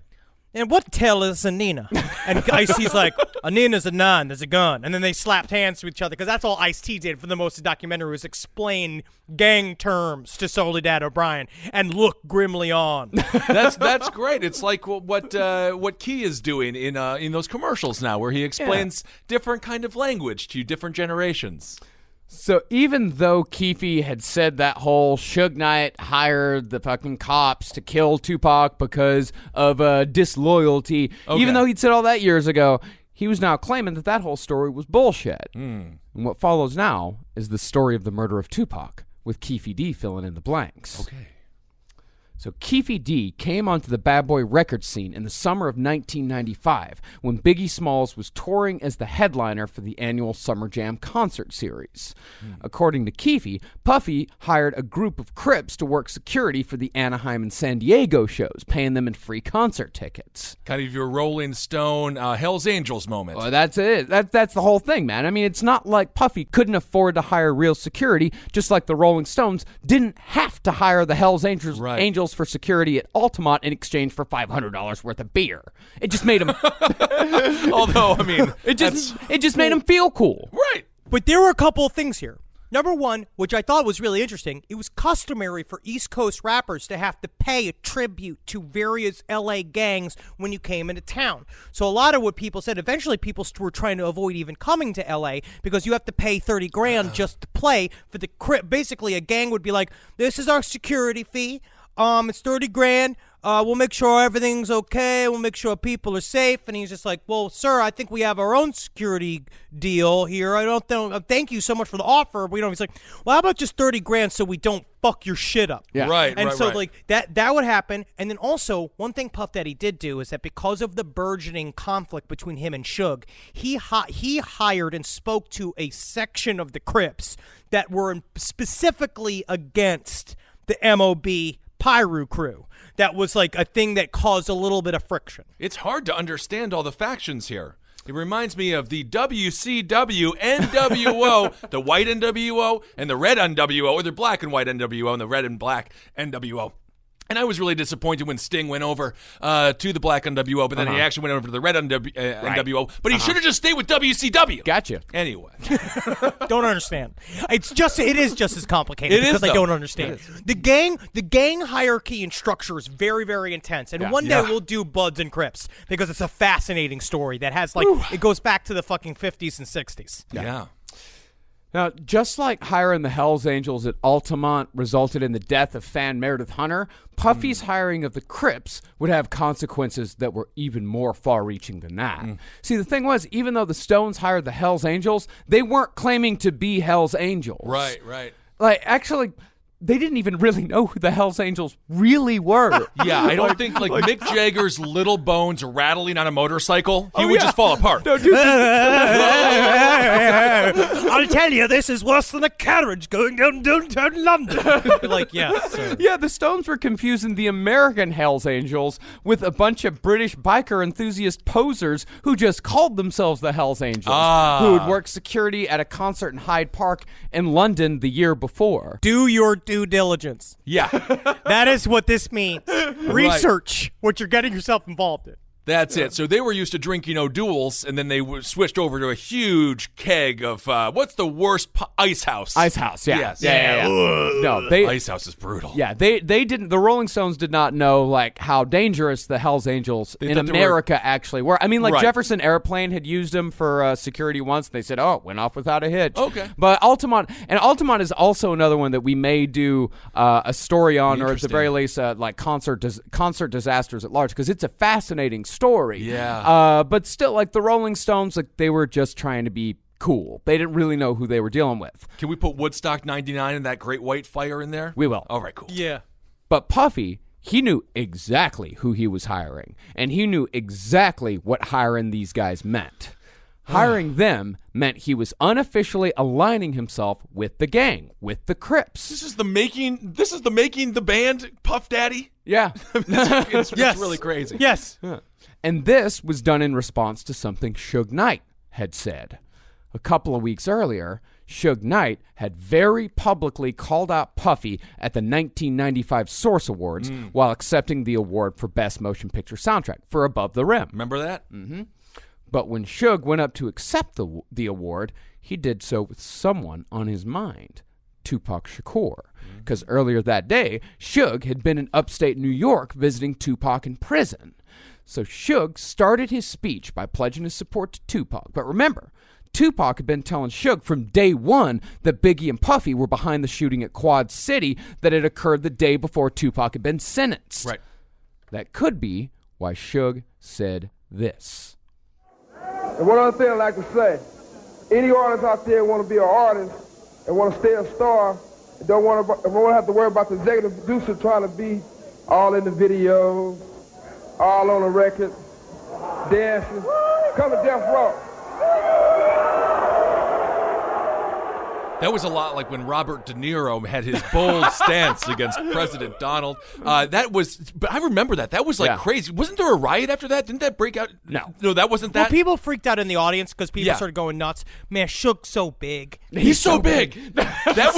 and what the hell is a Nina? And Ice-T's like, a Nina's a 9, there's a gun. And then they slapped hands to each other, because that's all Ice-T did for the most of the documentary was explain gang terms to Soledad O'Brien and look grimly on. That's great. It's like what Key is doing in those commercials now, where he explains different kind of language to different generations. So even though Keefe had said that whole Suge Knight hired the fucking cops to kill Tupac because of disloyalty, even though he'd said all that years ago, he was now claiming that whole story was bullshit. And what follows now is the story of the murder of Tupac, with Keefe D filling in the blanks. Okay. So Keefe D came onto the Bad Boy record scene in the summer of 1995 when Biggie Smalls was touring as the headliner for the annual Summer Jam concert series. According to Keefe, Puffy hired a group of Crips to work security for the Anaheim and San Diego shows, paying them in free concert tickets. Kind of your Rolling Stone Hell's Angels moment. Well, that's it. That's the whole thing, man. I mean, it's not like Puffy couldn't afford to hire real security, just like the Rolling Stones didn't have to hire the Hell's Angels for security at Altamont in exchange for $500 worth of beer. It just made him. Although, I mean, it just made him feel cool. Right. But there were a couple of things here. Number one, which I thought was really interesting, it was customary for East Coast rappers to have to pay a tribute to various LA gangs when you came into town. So a lot of what people said, eventually people were trying to avoid even coming to LA because you have to pay $30,000 just to play for the Crip. Basically, a gang would be like, this is our security fee. It's $30,000. We'll make sure everything's okay. We'll make sure people are safe. And he's just like, well, sir, I think we have our own security deal here. I don't thank you so much for the offer. But, he's like, well, how about just $30,000 so we don't fuck your shit up? Yeah. Right. And so like that would happen. And then also one thing Puff Daddy did do is that because of the burgeoning conflict between him and Suge, he hired and spoke to a section of the Crips that were specifically against the MOB Pyru crew. That was like a thing that caused a little bit of friction. It's hard to understand all the factions here. It reminds me of the WCW NWO, the white NWO, and the red NWO, or the black and white NWO, and the red and black NWO. And I was really disappointed when Sting went over to the black NWO, but then he actually went over to the red NWO. But he should have just stayed with WCW. Gotcha. Anyway. Don't understand. It is just as complicated It is, because I though. don't understand. The gang hierarchy and structure is very, very intense. And one day we'll do Bloods and Crips because it's a fascinating story that has it goes back to the fucking 50s and 60s. Yeah. Now, just like hiring the Hells Angels at Altamont resulted in the death of fan Meredith Hunter, Puffy's hiring of the Crips would have consequences that were even more far-reaching than that. See, the thing was, even though the Stones hired the Hells Angels, they weren't claiming to be Hells Angels. Right. Actually, they didn't even really know who the Hells Angels really were. Yeah, I don't think Mick Jagger's little bones rattling on a motorcycle, he would just fall apart. I'll tell you, this is worse than a carriage going down downtown London. Yeah, the Stones were confusing the American Hells Angels with a bunch of British biker enthusiast posers who just called themselves the Hells Angels, who would work security at a concert in Hyde Park in London the year before. Do your due diligence. Yeah. That is what this means. Research what you're getting yourself involved in. That's it. So they were used to drinking O'Doul's, and then they switched over to a huge keg of, what's the worst? Ice House. Ice House, yeah. Yes. Yeah. No, Ice House is brutal. Yeah, they didn't. The Rolling Stones did not know how dangerous the Hells Angels in thought they America actually were. I mean, Right. Jefferson Airplane had used them for security once. And they said, "Oh, it went off without a hitch." Okay. But Altamont is also another one that we may do a story on, or at the Interesting. very least, concert disasters at large, because it's a fascinating story. Yeah. But still, the Rolling Stones, they were just trying to be cool. They didn't really know who they were dealing with. Can we put Woodstock 99 and that Great White Fire in there? We will. All right, cool. Yeah. But Puffy, he knew exactly who he was hiring, and he knew exactly what hiring these guys meant. Hiring them meant he was unofficially aligning himself with the gang, with the Crips. This is the making the band Puff Daddy? Yeah. It's Yes. really crazy. Yes. And this was done in response to something Suge Knight had said. A couple of weeks earlier, Suge Knight had very publicly called out Puffy at the 1995 Source Awards while accepting the award for Best Motion Picture Soundtrack for Above the Rim. Remember that? But when Suge went up to accept the award, he did so with someone on his mind, Tupac Shakur. Because earlier that day, Suge had been in upstate New York visiting Tupac in prison. So Suge started his speech by pledging his support to Tupac. But remember, Tupac had been telling Suge from day one that Biggie and Puffy were behind the shooting at Quad City that had occurred the day before Tupac had been sentenced. Right. That could be why Suge said this. And one other thing I'd like to say, any artist out there want to be an artist and want to stay a star, and don't want to have to worry about the executive producer trying to be all in the videos, all on the record, dancing. Come to Death Row. That was a lot like when Robert De Niro had his bold stance against President Donald. But I remember that. That was like crazy. Wasn't there a riot after that? Didn't that break out? No, that wasn't that. Well, people freaked out in the audience because people Yeah. started going nuts. Man, Suge's so big. He's so big. That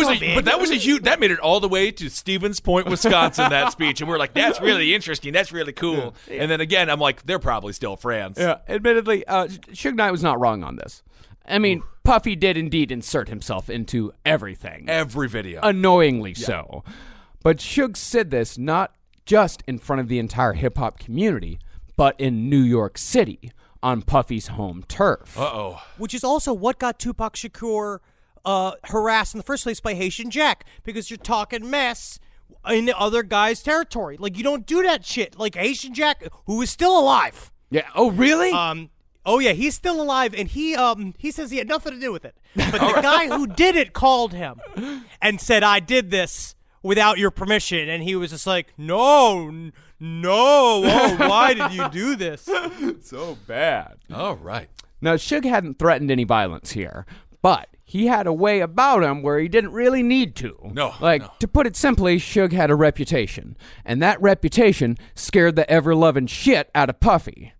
was a huge. That made it all the way to Stevens Point, Wisconsin. That speech, and we're like, that's really interesting. That's really cool. And then again, I'm like, they're probably still friends. Yeah, admittedly, Suge Knight was not wrong on this. I mean, Puffy did indeed insert himself into everything. Every video. Annoyingly so. But Suge said this not just in front of the entire hip-hop community, but in New York City on Puffy's home turf. Uh-oh. Which is also what got Tupac Shakur harassed in the first place by Haitian Jack, because you're talking mess in the other guy's territory. Like, you don't do that shit. Like, Haitian Jack, who is still alive. Yeah. Oh, really? Oh yeah, he's still alive, and he says he had nothing to do with it. But the guy who did it called him and said, "I did this without your permission," and he was just like, "No, oh, why did you do this?" So bad. All right. Now, Suge hadn't threatened any violence here, but he had a way about him where he didn't really need to. No. To put it simply, Suge had a reputation, and that reputation scared the ever-loving shit out of Puffy.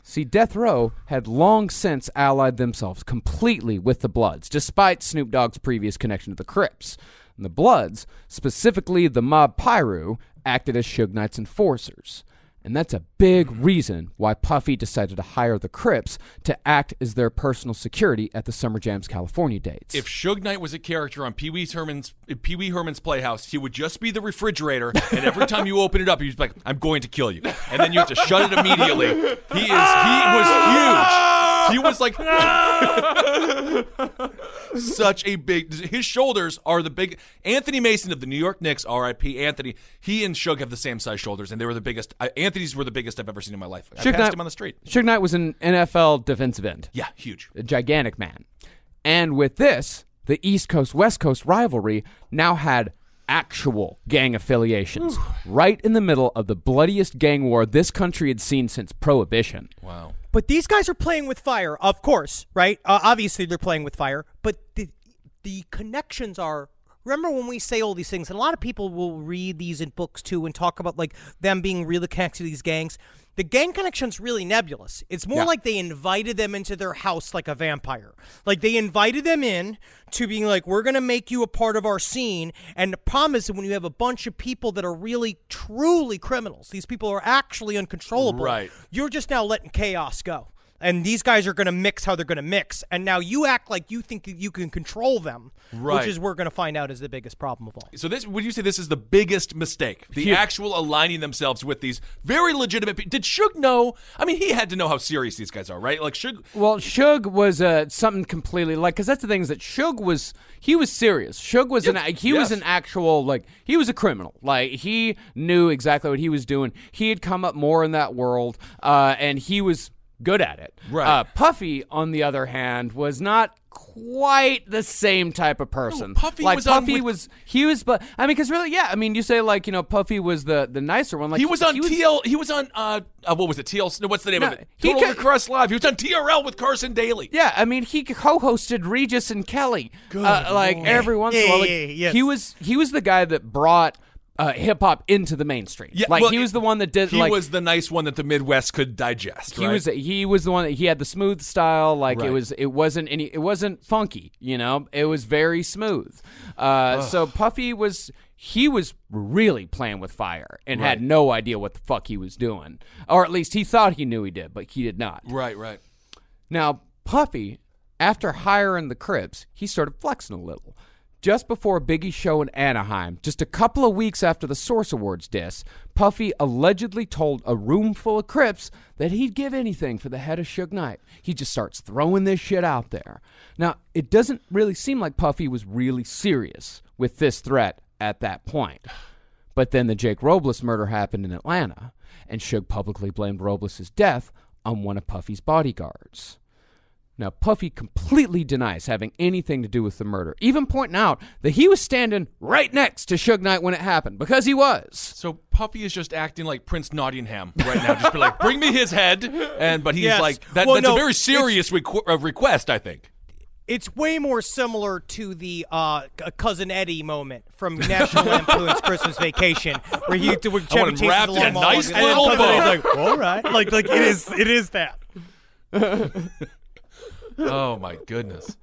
See, Death Row had long since allied themselves completely with the Bloods, despite Snoop Dogg's previous connection to the Crips. And the Bloods, specifically the Mob Piru, acted as Suge Knight's enforcers. And that's a big reason why Puffy decided to hire the Crips to act as their personal security at the Summer Jam's California dates. If Suge Knight was a character on Pee Wee Herman's Playhouse, he would just be the refrigerator, and every time you open it up, he's like, "I'm going to kill you," and then you have to shut it immediately. He was huge. He was like such a big. His shoulders are the big. Anthony Mason of the New York Knicks, R.I.P. Anthony. He and Suge have the same size shoulders, and they were the biggest. Anthony's were the biggest I've ever seen in my life. I passed him on the street. Suge Knight was an NFL defensive end. Yeah, huge. A gigantic man. And with this, the East Coast-West Coast rivalry now had actual gang affiliations right in the middle of the bloodiest gang war this country had seen since Prohibition. Wow. But these guys are playing with fire, of course, right? Obviously, they're playing with fire, but the connections are. Remember when we say all these things, and a lot of people will read these in books too and talk about like them being really connected to these gangs. The gang connection's really nebulous. It's more like they invited them into their house like a vampire. Like they invited them in to being like, we're going to make you a part of our scene. And the problem is that when you have a bunch of people that are really, truly criminals, these people are actually uncontrollable. Right. You're just now letting chaos go. And these guys are going to mix how they're going to mix. And now you act like you think you can control them, right. Which is we're going to find out is the biggest problem of all. So would you say this is the biggest mistake? The actual aligning themselves with these very legitimate people. Did Suge know? I mean, he had to know how serious these guys are, right? Like Suge. Well, Suge was something completely because that's the thing is that Suge was serious. Suge was was an actual he was a criminal. Like he knew exactly what he was doing. He had come up more in that world, and he was good at it. Right. Puffy, on the other hand, was not quite the same type of person. No, Puffy was but I mean, because really, you say Puffy was the nicer one. Like he was on what was it? TL? No, what's the name of it? Total Crust Live. He was on TRL with Carson Daly. Yeah, I mean, he co-hosted Regis and Kelly. Every once in a while. Yes. He was the guy that brought hip hop into the mainstream. Yeah, he was the one that did. He was the nice one that the Midwest could digest. He was the one that he had the smooth style. Like right. it wasn't funky. It was very smooth. So Puffy was really playing with fire and had no idea what the fuck he was doing, or at least he thought he knew he did, but he did not. Right. Now Puffy, after hiring the Crips, he started flexing a little. Just before Biggie's show in Anaheim, just a couple of weeks after the Source Awards diss, Puffy allegedly told a room full of Crips that he'd give anything for the head of Suge Knight. He just starts throwing this shit out there. Now, it doesn't really seem like Puffy was really serious with this threat at that point. But then the Jake Robles murder happened in Atlanta, and Suge publicly blamed Robles' death on one of Puffy's bodyguards. Now, Puffy completely denies having anything to do with the murder, even pointing out that he was standing right next to Suge Knight when it happened, because he was. So Puffy is just acting like Prince Nottingham right now. Just be like, bring me his head. But he's like, that's a very serious request, I think. It's way more similar to the Cousin Eddie moment from National Lampoon's Christmas Vacation, where Chevy chases wrapped in a along the nice log, little and bow. Cousin Eddie's like, all right, like it is that. Oh, my goodness.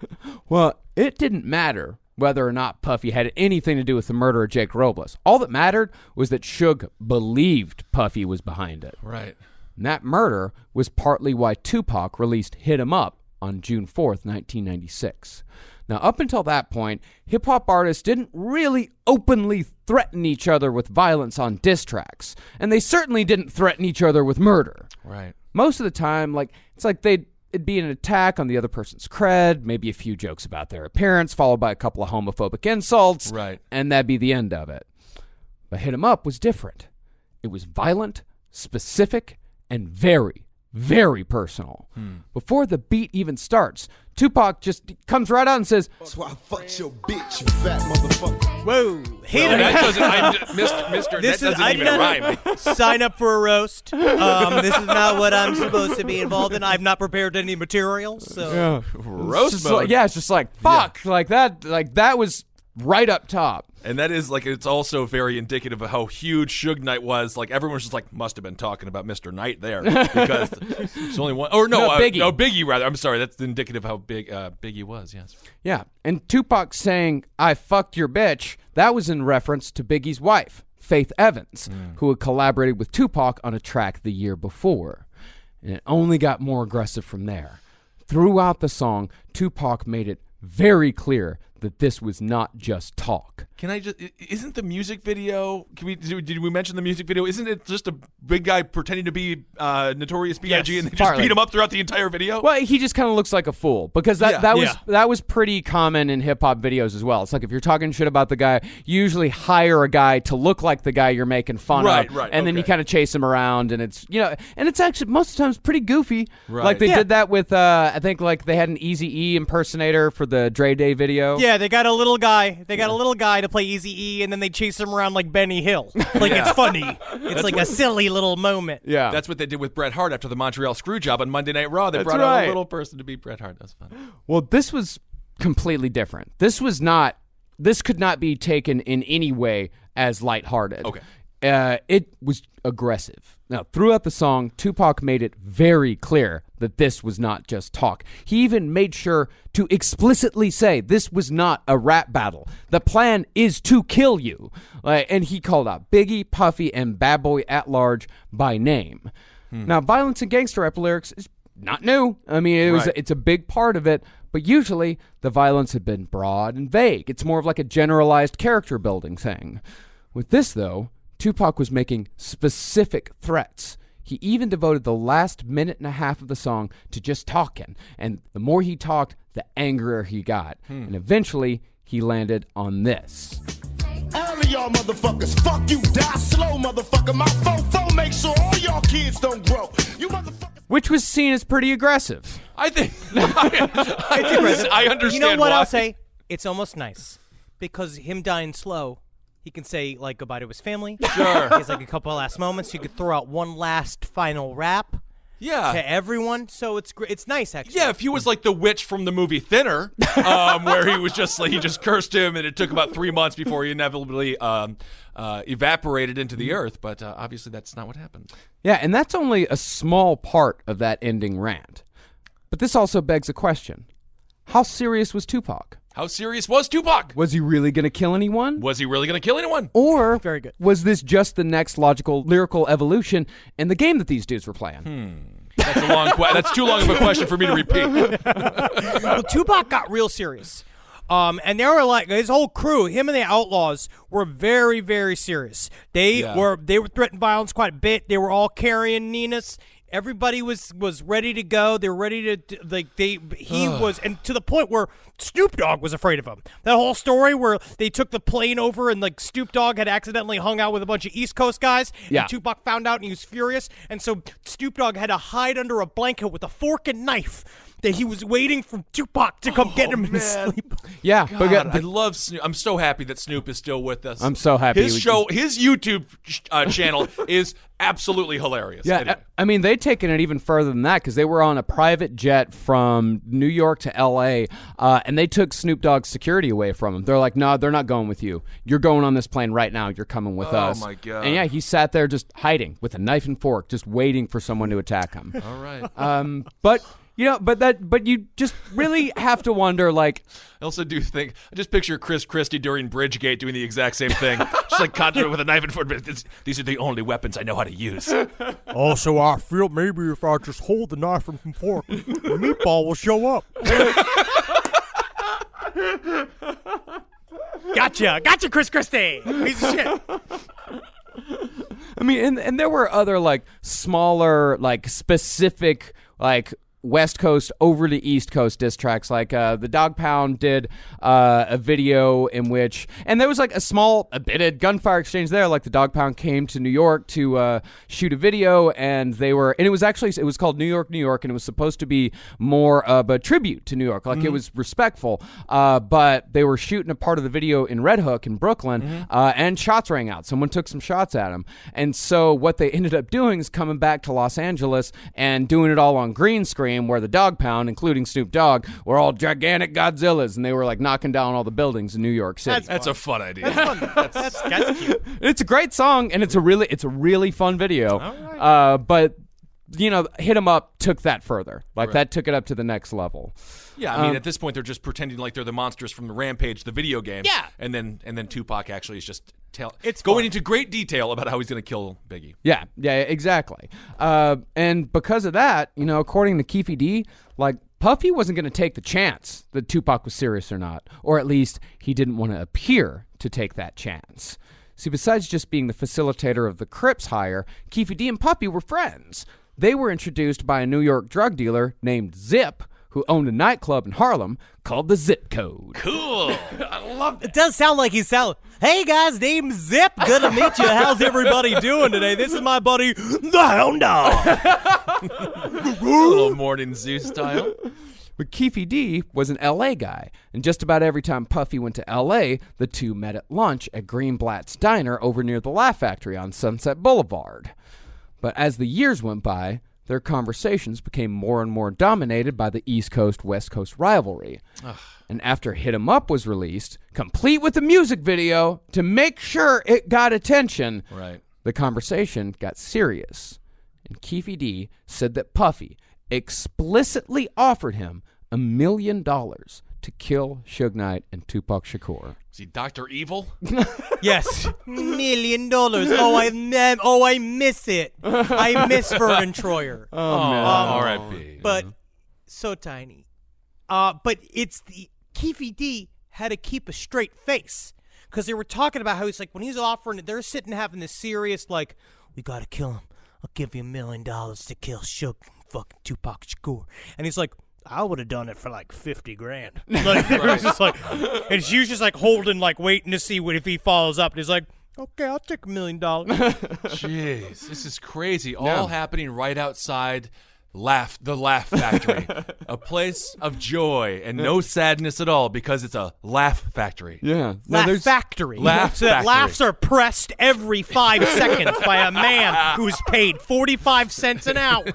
Well, it didn't matter whether or not Puffy had anything to do with the murder of Jake Robles. All that mattered was that Suge believed Puffy was behind it. Right. And that murder was partly why Tupac released Hit 'Em Up on June 4th, 1996. Now, up until that point, hip-hop artists didn't really openly threaten each other with violence on diss tracks, and they certainly didn't threaten each other with murder. Right. Most of the time, it's like it'd be an attack on the other person's cred, maybe a few jokes about their appearance, followed by a couple of homophobic insults, right, and that'd be the end of it. But Hit 'Em Up was different. It was violent, specific, and very, very personal. Before the beat even starts, Tupac just comes right out and says, "That's why I fucked your bitch, you fat motherfucker." Whoa, Mister, that doesn't even rhyme. Sign up for a roast. This is not what I'm supposed to be involved in. I've not prepared any material, so Roast mode. it's just like, fuck, that was right up top. And that is it's also very indicative of how huge Suge Knight was. Like, everyone's just like, must have been talking about Mr. Knight there, because it's only one. Or no, Biggie. Biggie rather. I'm sorry, that's indicative of how big Biggie was. Yes. Yeah, and Tupac saying, "I fucked your bitch," that was in reference to Biggie's wife, Faith Evans, who had collaborated with Tupac on a track the year before. And it only got more aggressive from there. Throughout the song, Tupac made it very clear that this was not just talk. Can I just? Isn't the music video? Did we mention the music video? Isn't it just a big guy pretending to be Notorious B.I.G. Yes, and they just partly. beat him up throughout the entire video? Well, he just kind of looks like a fool, because that was pretty common in hip hop videos as well. It's like, if you're talking shit about the guy, you usually hire a guy to look like the guy you're making fun of, and then you kind of chase him around, and it's and it's actually most of the times pretty goofy. Right. Like they did that with I think they had an Eazy-E impersonator for the Dre Day video. yeah, they got a little guy. They got a little guy to play Eazy-E, and then they chase him around like Benny Hill. It's funny. It's a silly little moment. Yeah, That's what they did with Bret Hart after the Montreal Screwjob on Monday Night Raw. They brought out a little person to be Bret Hart. That's fun. Well, this was completely different. This could not be taken in any way as lighthearted. Okay. It was aggressive. Now, throughout the song, Tupac made it very clear that this was not just talk. He even made sure to explicitly say this was not a rap battle. The plan is to kill you. And he called out Biggie, Puffy, and Bad Boy at Large by name. Now, violence in gangster rap lyrics is not new. I mean, it's a big part of it, but usually the violence had been broad and vague. It's more of like a generalized character building thing. With this, though, Tupac was making specific threats. He even devoted the last minute and a half of the song to just talking. And the more he talked, the angrier he got. And eventually, he landed on this. All of y'all motherfuckers, fuck you, die slow, motherfucker. My fofo make sure all y'all kids don't grow. You motherfuckers. Which was seen as pretty aggressive. I think I understand. You know what why. I'll say? It's almost nice, because him dying slow, he can say goodbye to his family. Sure. He has a couple of last moments. You could throw out one last final rap to everyone. So it's great. It's nice, actually. Yeah, if he was like the witch from the movie Thinner, where he was just he just cursed him, and it took about 3 months before he inevitably evaporated into the earth. But obviously, that's not what happened. Yeah, and that's only a small part of that ending rant. But this also begs a question. How serious was Tupac? How serious was Tupac? Was he really going to kill anyone? Was he really going to kill anyone? Or Very good. was this just the next logical lyrical evolution in the game that these dudes were playing? That's a long that's too long of a question for me to repeat. Well, Tupac got real serious. And they were his whole crew, him and the Outlaws, were very, very serious. They were threatening violence quite a bit. They were all carrying Ninas. Everybody was ready to go. They were ready to he was, and to the point where Snoop Dogg was afraid of him. That whole story where they took the plane over and Snoop Dogg had accidentally hung out with a bunch of East Coast guys. Yeah. And Tupac found out and he was furious. And so Snoop Dogg had to hide under a blanket with a fork and knife. that he was waiting for Tupac to come get him in his sleep. Yeah, God, I love Snoop. I'm so happy that Snoop is still with us. I'm so happy. His YouTube channel is absolutely hilarious. Yeah, Anyway. I mean, they'd taken it even further than that because they were on a private jet from New York to L.A., and they took Snoop Dogg's security away from him. They're like, no, they're not going with you. You're going on this plane right now. You're coming with us. Oh, my God. And, yeah, he sat there just hiding with a knife and fork, just waiting for someone to attack him. All right. But you just really have to wonder, like, I also do think, I just picture Chris Christie during Bridgegate doing the exact same thing. Just like conjuring with a knife and fork. These are the only weapons I know how to use. Also, I feel maybe if I just hold the knife and fork, the meatball will show up. Gotcha, Chris Christie. Piece of shit. I mean, and there were other, like, smaller, like, specific, like, West Coast over to East Coast diss tracks. Like the Dog Pound did a video in which, and there was like a bit of gunfire exchange there. Like the Dog Pound came to New York to shoot a video, and it was called New York, New York, and it was supposed to be more of a tribute to New York. Like it was respectful, but they were shooting a part of the video in Red Hook in Brooklyn, and shots rang out. Someone took some shots at him, and so what they ended up doing is coming back to Los Angeles and doing it all on green screen, where the Dog Pound, including Snoop Dogg, were all gigantic Godzillas, and they were like knocking down all the buildings in New York City. That's a fun idea. That's cute. It's a great song, and it's a really fun video. All right. But you know, Hit 'Em Up took that further. Like that took it up to the next level. Yeah, I mean, at this point, they're just pretending like they're the monsters from the Rampage, the video game. Yeah. And then Tupac actually is just It's going fun. into great detail about how he's going to kill Biggie. Yeah, exactly. And because of that, you know, according to Keefe D, like Puffy wasn't going to take the chance that Tupac was serious or not, or at least he didn't want to appear to take that chance. See, besides just being the facilitator of the Crips hire, Keefe D and Puffy were friends. They were introduced by a New York drug dealer named Zip, who owned a nightclub in Harlem called the Zip Code. Cool. It does sound like hey guys, name's Zip. Good to meet you. How's everybody doing today? This is my buddy, the Hound Dog. A little morning zoo style. But Keefe D was an L.A. guy, and just about every time Puffy went to L.A., the two met at lunch at Greenblatt's Diner over near the Laugh Factory on Sunset Boulevard. But as the years went by, their conversations became more and more dominated by the East Coast-West Coast rivalry. And after Hit 'Em Up was released, complete with a music video to make sure it got attention, Right. the conversation got serious. And Keefe D said that Puffy explicitly offered him $1 million to kill Suge Knight and Tupac Shakur. Is he Dr. Evil? Yes. $1 million. Oh, I miss it. I miss Vernon Troyer. R.I.P. But so tiny. But it's the Keefe D had to keep a straight face because they were talking about how he's like when he's offering it, they're sitting having this serious like, we gotta kill him. I'll give you $1 million to kill Suge fucking Tupac Shakur, and he's like, I would have done it for like $50,000. Like it was just like, and she was just like holding, like waiting to see if he follows up. And he's like, okay, I'll take $1 million. Jeez, this is crazy. All happening right outside the Laugh Factory, a place of joy and no sadness at all because it's a laugh factory. Yeah. Laugh Factory. Laugh so that Factory. laughs are pressed every 5 seconds by a man who's paid 45 cents an hour.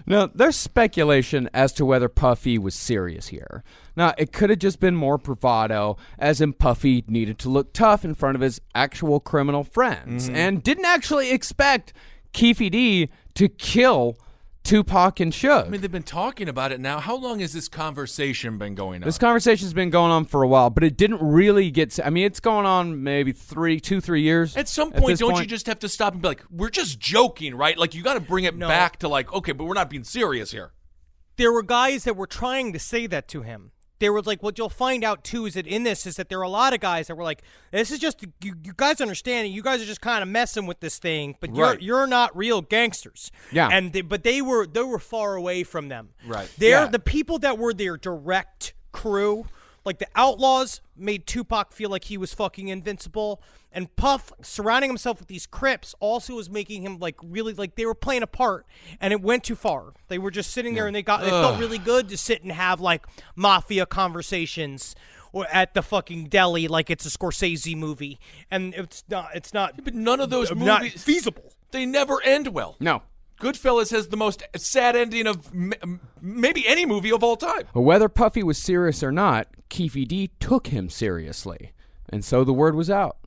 Now, there's speculation as to whether Puffy was serious here. Now, it could have just been more bravado, as in Puffy needed to look tough in front of his actual criminal friends, and didn't actually expect Keefe D to kill Tupac and Suge. I mean, they've been talking about it now. How long has this conversation been going on? This conversation's been going on for a while, but it didn't really get... I mean, it's going on maybe 3 years. At some point, don't you just have to stop and be like, we're just joking, right? Like, you got to bring it back to like, okay, but we're not being serious here. There were guys that were trying to say that to him. There was like, what you'll find out too is that in this is that there are a lot of guys that were like, this is just, you guys understand it. You guys are just kind of messing with this thing, but you're not real gangsters. Yeah. But they were far away from them. Right. The people that were their direct crew Like the Outlaws made Tupac feel like he was fucking invincible, and Puff surrounding himself with these Crips also was making him like really like they were playing a part, and it went too far. They were just sitting there and they felt really good to sit and have like mafia conversations or at the fucking deli like it's a Scorsese movie, and it's not. But none of those not movies feasible. They never end well. No. Goodfellas has the most sad ending of maybe any movie of all time. But whether Puffy was serious or not, Keefy D took him seriously. And so the word was out.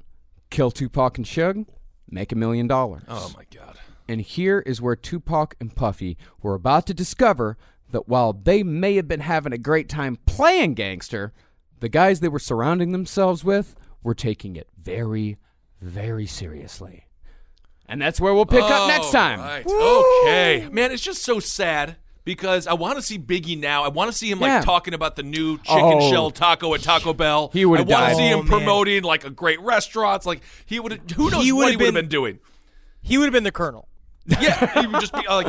Kill Tupac and Suge, make $1 million. Oh, my God. And here is where Tupac and Puffy were about to discover that while they may have been having a great time playing gangster, the guys they were surrounding themselves with were taking it very, very seriously. And that's where we'll pick up next time. Right. Okay. Man, it's just so sad because I want to see Biggie now. I want to see him like talking about the new chicken shell taco at Taco Bell. He would have I want died. to see him promoting like a great restaurants. Like he would have, who knows what he would have been doing. He would have been the Colonel. Yeah, he would just be like,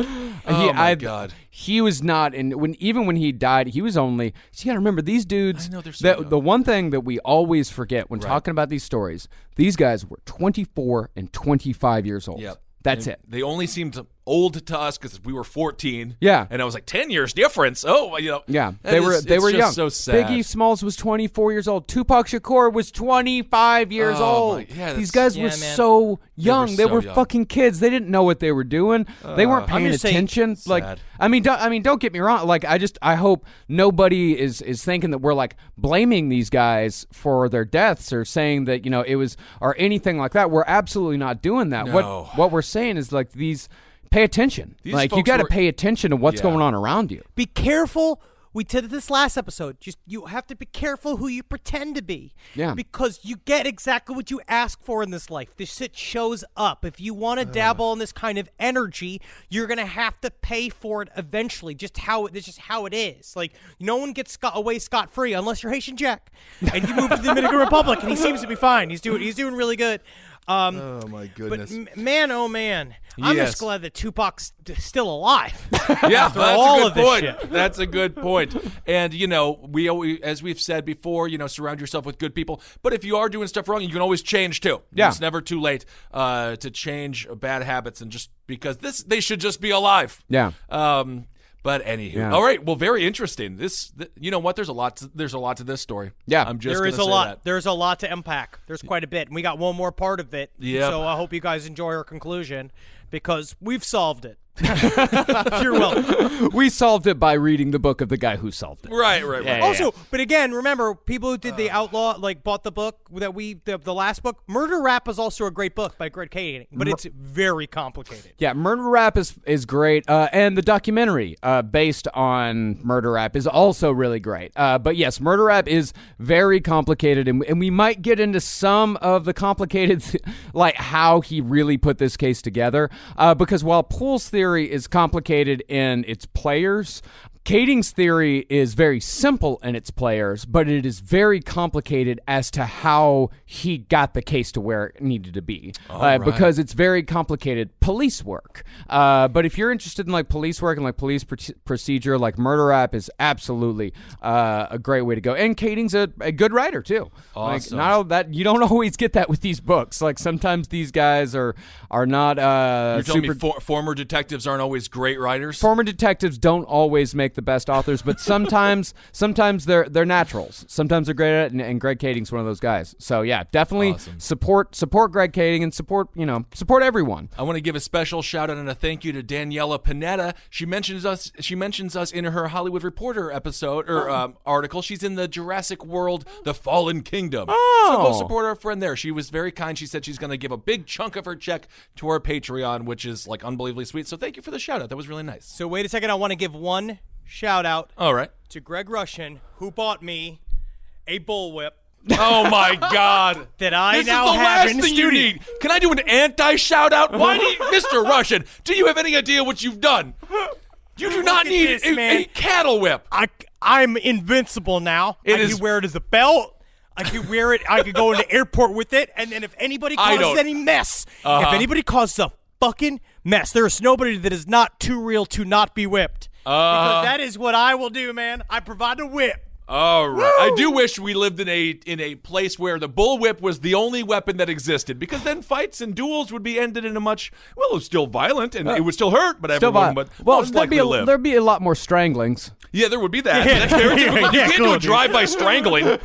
oh my God. He was not, and even when he died, he was only. So you got to remember these dudes. I know they're so young. The one thing that we always forget when talking about these stories, these guys were 24 and 25 years old. Yep. That's it. They only seemed old to us because we were 14. Yeah. And I was like, 10 years difference. Oh, you know. Yeah, they were just young. So sad. Biggie Smalls was 24 years old. Tupac Shakur was 25 years old. These guys were so young. They were fucking kids. They didn't know what they were doing. They weren't paying attention. Like, I mean, don't get me wrong. Like, I hope nobody is thinking that we're like blaming these guys for their deaths or saying that it was or anything like that. We're absolutely not doing that. No. What we're saying is like these. Pay attention. Like you got to pay attention to what's going on around you. Be careful. We did this last episode. You have to be careful who you pretend to be. Yeah. Because you get exactly what you ask for in this life. This shit shows up. If you want to dabble in this kind of energy, you're gonna have to pay for it eventually. It's just how it is. Like no one gets away scot free unless you're Haitian Jack, and you move to the Dominican Republic, and he seems to be fine. He's doing really good. Oh my goodness! But man, oh man, I'm just glad that Tupac's still alive. Yeah, after all of this point. shit. That's a good point. And we always, as we've said before, surround yourself with good people. But if you are doing stuff wrong, you can always change too. Yeah, it's never too late to change bad habits, and just because they should just be alive. Yeah. But anywho, all right. Well, very interesting. You know what? There's a lot to this story. Yeah, I'm just there is a say lot. that. There's a lot to unpack. There's quite a bit, and we got one more part of it. Yeah. So I hope you guys enjoy our conclusion because we've solved it. You're welcome. We solved it by reading the book of the guy who solved it. Right. Yeah, Also, but again, remember, people who did the Outlaw, bought the book that the last book. Murder Rap is also a great book by Greg Kading, but it's very complicated. Yeah, Murder Rap is great, and the documentary based on Murder Rap is also really great. But yes, Murder Rap is very complicated, and we might get into some of the complicated, like how he really put this case together, because while Poole's theory is complicated in its players, Kading's theory is very simple in its players, but it is very complicated as to how he got the case to where it needed to be, because it's very complicated police work. But if you're interested in like police work and like police procedure, like Murder Rap is absolutely a great way to go. And Kading's a good writer too. Awesome. Like, not all that you don't always get that with these books. Like sometimes these guys are not. You're telling me former detectives aren't always great writers? Former detectives don't always make the best authors, but sometimes they're naturals. Sometimes they're great at it, and Greg Kading's one of those guys. So yeah, definitely support Greg Kading and support everyone. I want to give a special shout out and a thank you to Daniela Panetta. She mentions us in her Hollywood Reporter episode or article. She's in the Jurassic World: The Fallen Kingdom. So go support our friend there. She was very kind. She said she's going to give a big chunk of her check to our Patreon, which is like unbelievably sweet. So thank you for the shout out. That was really nice. So wait a second. I want to give one shout out to Greg Russian, who bought me a bullwhip. Oh my God! That I this now is the have last in the thing studio. you need. Can I do an anti-shout out? Why do you, Mr. Russian? Do you have any idea what you've done? You do not need a cattle whip. I'm invincible now. I can wear it as a belt. I could wear it. I could go in the airport with it, and then if anybody causes any mess, if anybody causes a fucking mess, there is nobody that is not too real to not be whipped. Because that is what I will do, man. I provide a whip. All right. I do wish we lived in a place where the bullwhip was the only weapon that existed, because then fights and duels would be ended in a much, well, it was still violent and it would still hurt, but everyone would most likely live. There'd be a lot more stranglings. Yeah, there would be that. That's very difficult. You can't do a drive-by strangling.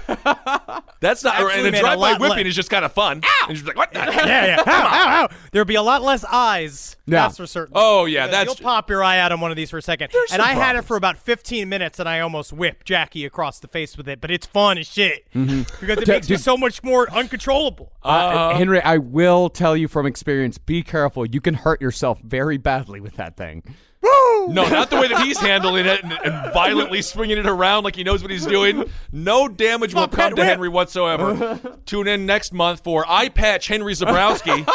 That's not, and a drive-by whipping is just kind of fun. Ow! And you're just like, what the hell? Yeah. Ow. There'd be a lot less eyes. Yeah. That's for certain. Oh, yeah. That's You'll pop your eye out on one of these for a second. And I had it for about 15 minutes, and I almost whipped Jackie across the face with it. But it's fun as shit because it makes me so much more uncontrollable. Henry, I will tell you from experience, be careful. You can hurt yourself very badly with that thing. No, not the way that he's handling it and violently swinging it around like he knows what he's doing. No damage will come to Henry whatsoever. Tune in next month for Eye Patch Henry Zabrowski.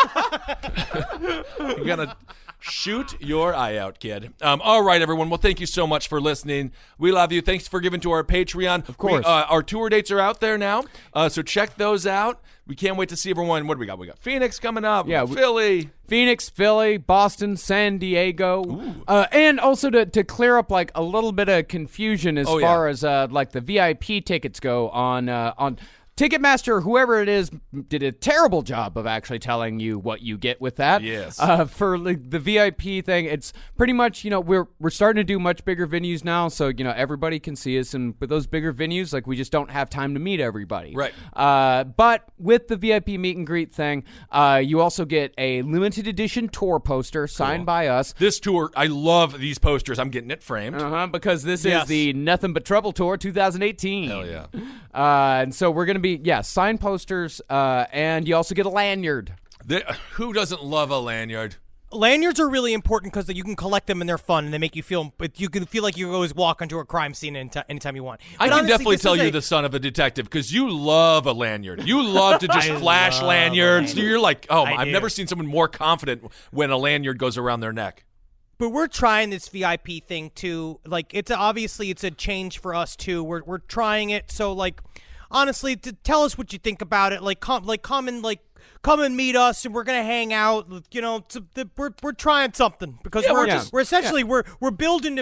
You're going to shoot your eye out, kid. All right, everyone. Well, thank you so much for listening. We love you. Thanks for giving to our Patreon. Of course. Our tour dates are out there now, so check those out. We can't wait to see everyone. What do we got? We got Phoenix coming up. Yeah, Philly. Phoenix, Philly, Boston, San Diego. And also to clear up like a little bit of confusion as far as like the VIP tickets go on Ticketmaster, whoever it is, did a terrible job of actually telling you what you get with that. Yes. For like, the VIP thing, it's pretty much, we're starting to do much bigger venues now, so, everybody can see us. And with those bigger venues, like, we just don't have time to meet everybody. Right. But with the VIP meet and greet thing, you also get a limited edition tour poster signed by us. This tour, I love these posters. I'm getting it framed. Because this is the Nothing But Trouble Tour 2018. Hell yeah. And so we're going to be, signed posters, and you also get a lanyard. Who doesn't love a lanyard? Lanyards are really important because you can collect them and they're fun and they make you feel like you can always walk into a crime scene anytime you want. I can definitely tell you're the son of a detective because you love a lanyard. You love to just flash lanyards. You're like, I've never seen someone more confident when a lanyard goes around their neck. But we're trying this VIP thing too. Like, it's a change for us too. We're trying it. So like, honestly, tell us what you think about it. Come and meet us, and we're gonna hang out. We're trying something because we're building.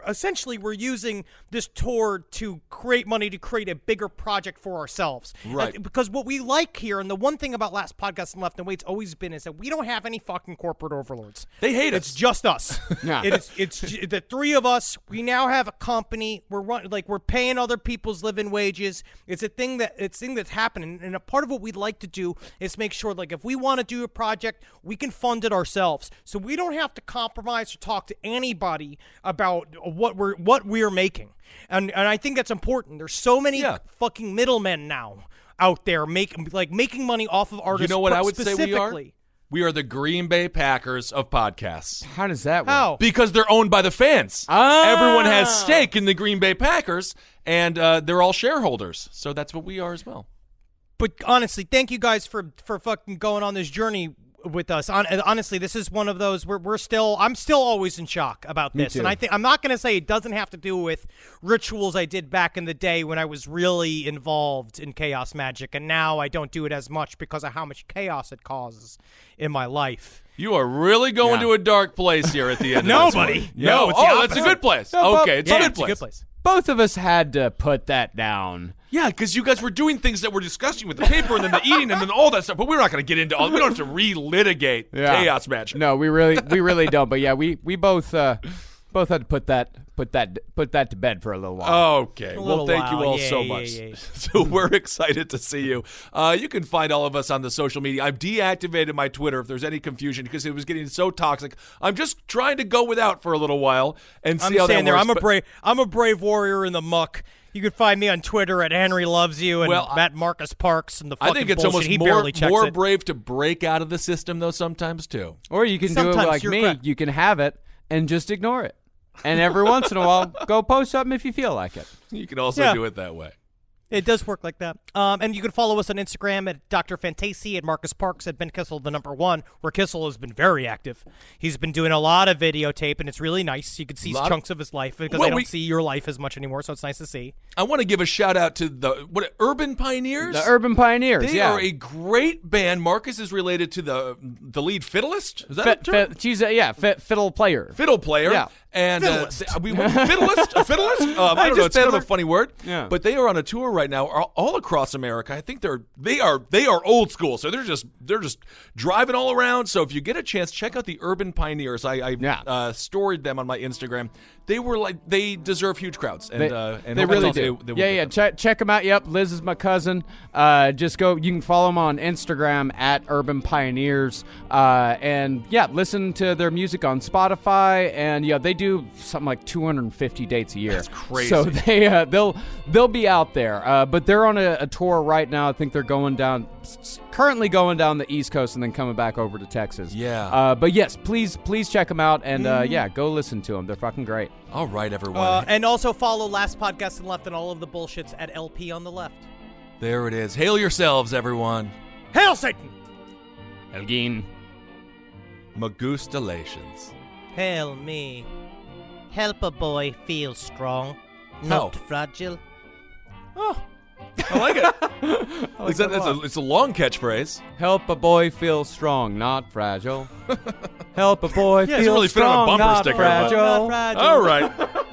Essentially, we're using this tour to create money to create a bigger project for ourselves. Right. Because what we like here, and the one thing about Last Podcast and Left and Wait's always been, is that we don't have any fucking corporate overlords. They hate us. It's just us. Yeah. It's the three of us. We now have a company. We're paying other people's living wages. It's a thing that's happening, and a part of what we'd like to do is make sure, like, if we want to do a project, we can fund it ourselves, so we don't have to compromise or talk to anybody about what we're making. And I think that's important. There's so many fucking middlemen now out there making money off of artists. You know what I would say we are? specifically. We are the Green Bay Packers of podcasts. How does that work? How? Because they're owned by the fans. Everyone has stake in the Green Bay Packers, and they're all shareholders. So that's what we are as well. But honestly, thank you guys for fucking going on this journey with us. Honestly, this is one of those I'm still always in shock about this. Me too. And I'm not going to say it doesn't have to do with rituals I did back in the day when I was really involved in chaos magic, and now I don't do it as much because of how much chaos it causes in my life. You are really going to a dark place here at the end of this one. No, it's the that's a opposite. good place. No, Okay, it's a good place. It's a good place. Both of us had to put that down. Yeah, because you guys were doing things that were disgusting with the paper and then the eating and then all that stuff. But we're not going to get into all. We don't have to relitigate chaos magic. No, we really don't. But yeah, we both had to put that to bed for a little while. Okay. Well, thank you all so much. So we're excited to see you. You can find all of us on the social media. I've deactivated my Twitter if there's any confusion because it was getting so toxic. I'm just trying to go without for a little while and see how that works. I'm a brave warrior in the muck. You can find me on Twitter at Henry Loves You and Matt Marcus Parks and the fucking I think it's bullshit. almost more brave to break out of the system though sometimes too. Or you can do it like me. Correct. You can have it and just ignore it. And every once in a while, go post something if you feel like it. You can also do it that way. It does work like that. And you can follow us on Instagram at Dr. Fantasy, at Marcus Parks, at Ben Kissel, the #1, where Kissel has been very active. He's been doing a lot of videotape, and it's really nice. You can see chunks of his life because I don't see your life as much anymore, so it's nice to see. I want to give a shout out to the Urban Pioneers. The Urban Pioneers, They are a great band. Marcus is related to the lead fiddleist. Is that a term? She's a fiddle player. Fiddle player. Yeah. And Fiddlist. we went fiddlist. A fiddlist? I don't know. It's kind of a funny word. Yeah. But they are on a tour right now, all across America. I think they are old school, so they're just driving all around. So if you get a chance, check out the Urban Pioneers. I storied them on my Instagram. They deserve huge crowds, and They really do. They will Yeah. Check them out. Yep, Liz is my cousin. Just go. You can follow them on Instagram at Urban Pioneers. And yeah, listen to their music on Spotify. And yeah, they do something like 250 dates a year. That's crazy. So they'll be out there. But they're on a tour right now. I think they're currently going down the East Coast and then coming back over to Texas. Yeah. But yes, please check them out and yeah, go listen to them. They're fucking great. All right, everyone. And also follow Last Podcast and Left and all of the bullshits at LP on the left. There it is. Hail yourselves, everyone. Hail Satan! Elgin. Magustalations. Hail me. Help a boy feel strong, not fragile. Oh, I like it. It's a long catchphrase. Help a boy feel strong, not fragile. Help a boy Yeah, it's feel really fit on a strong, bumper not sticker, but- fragile. Not fragile. All right.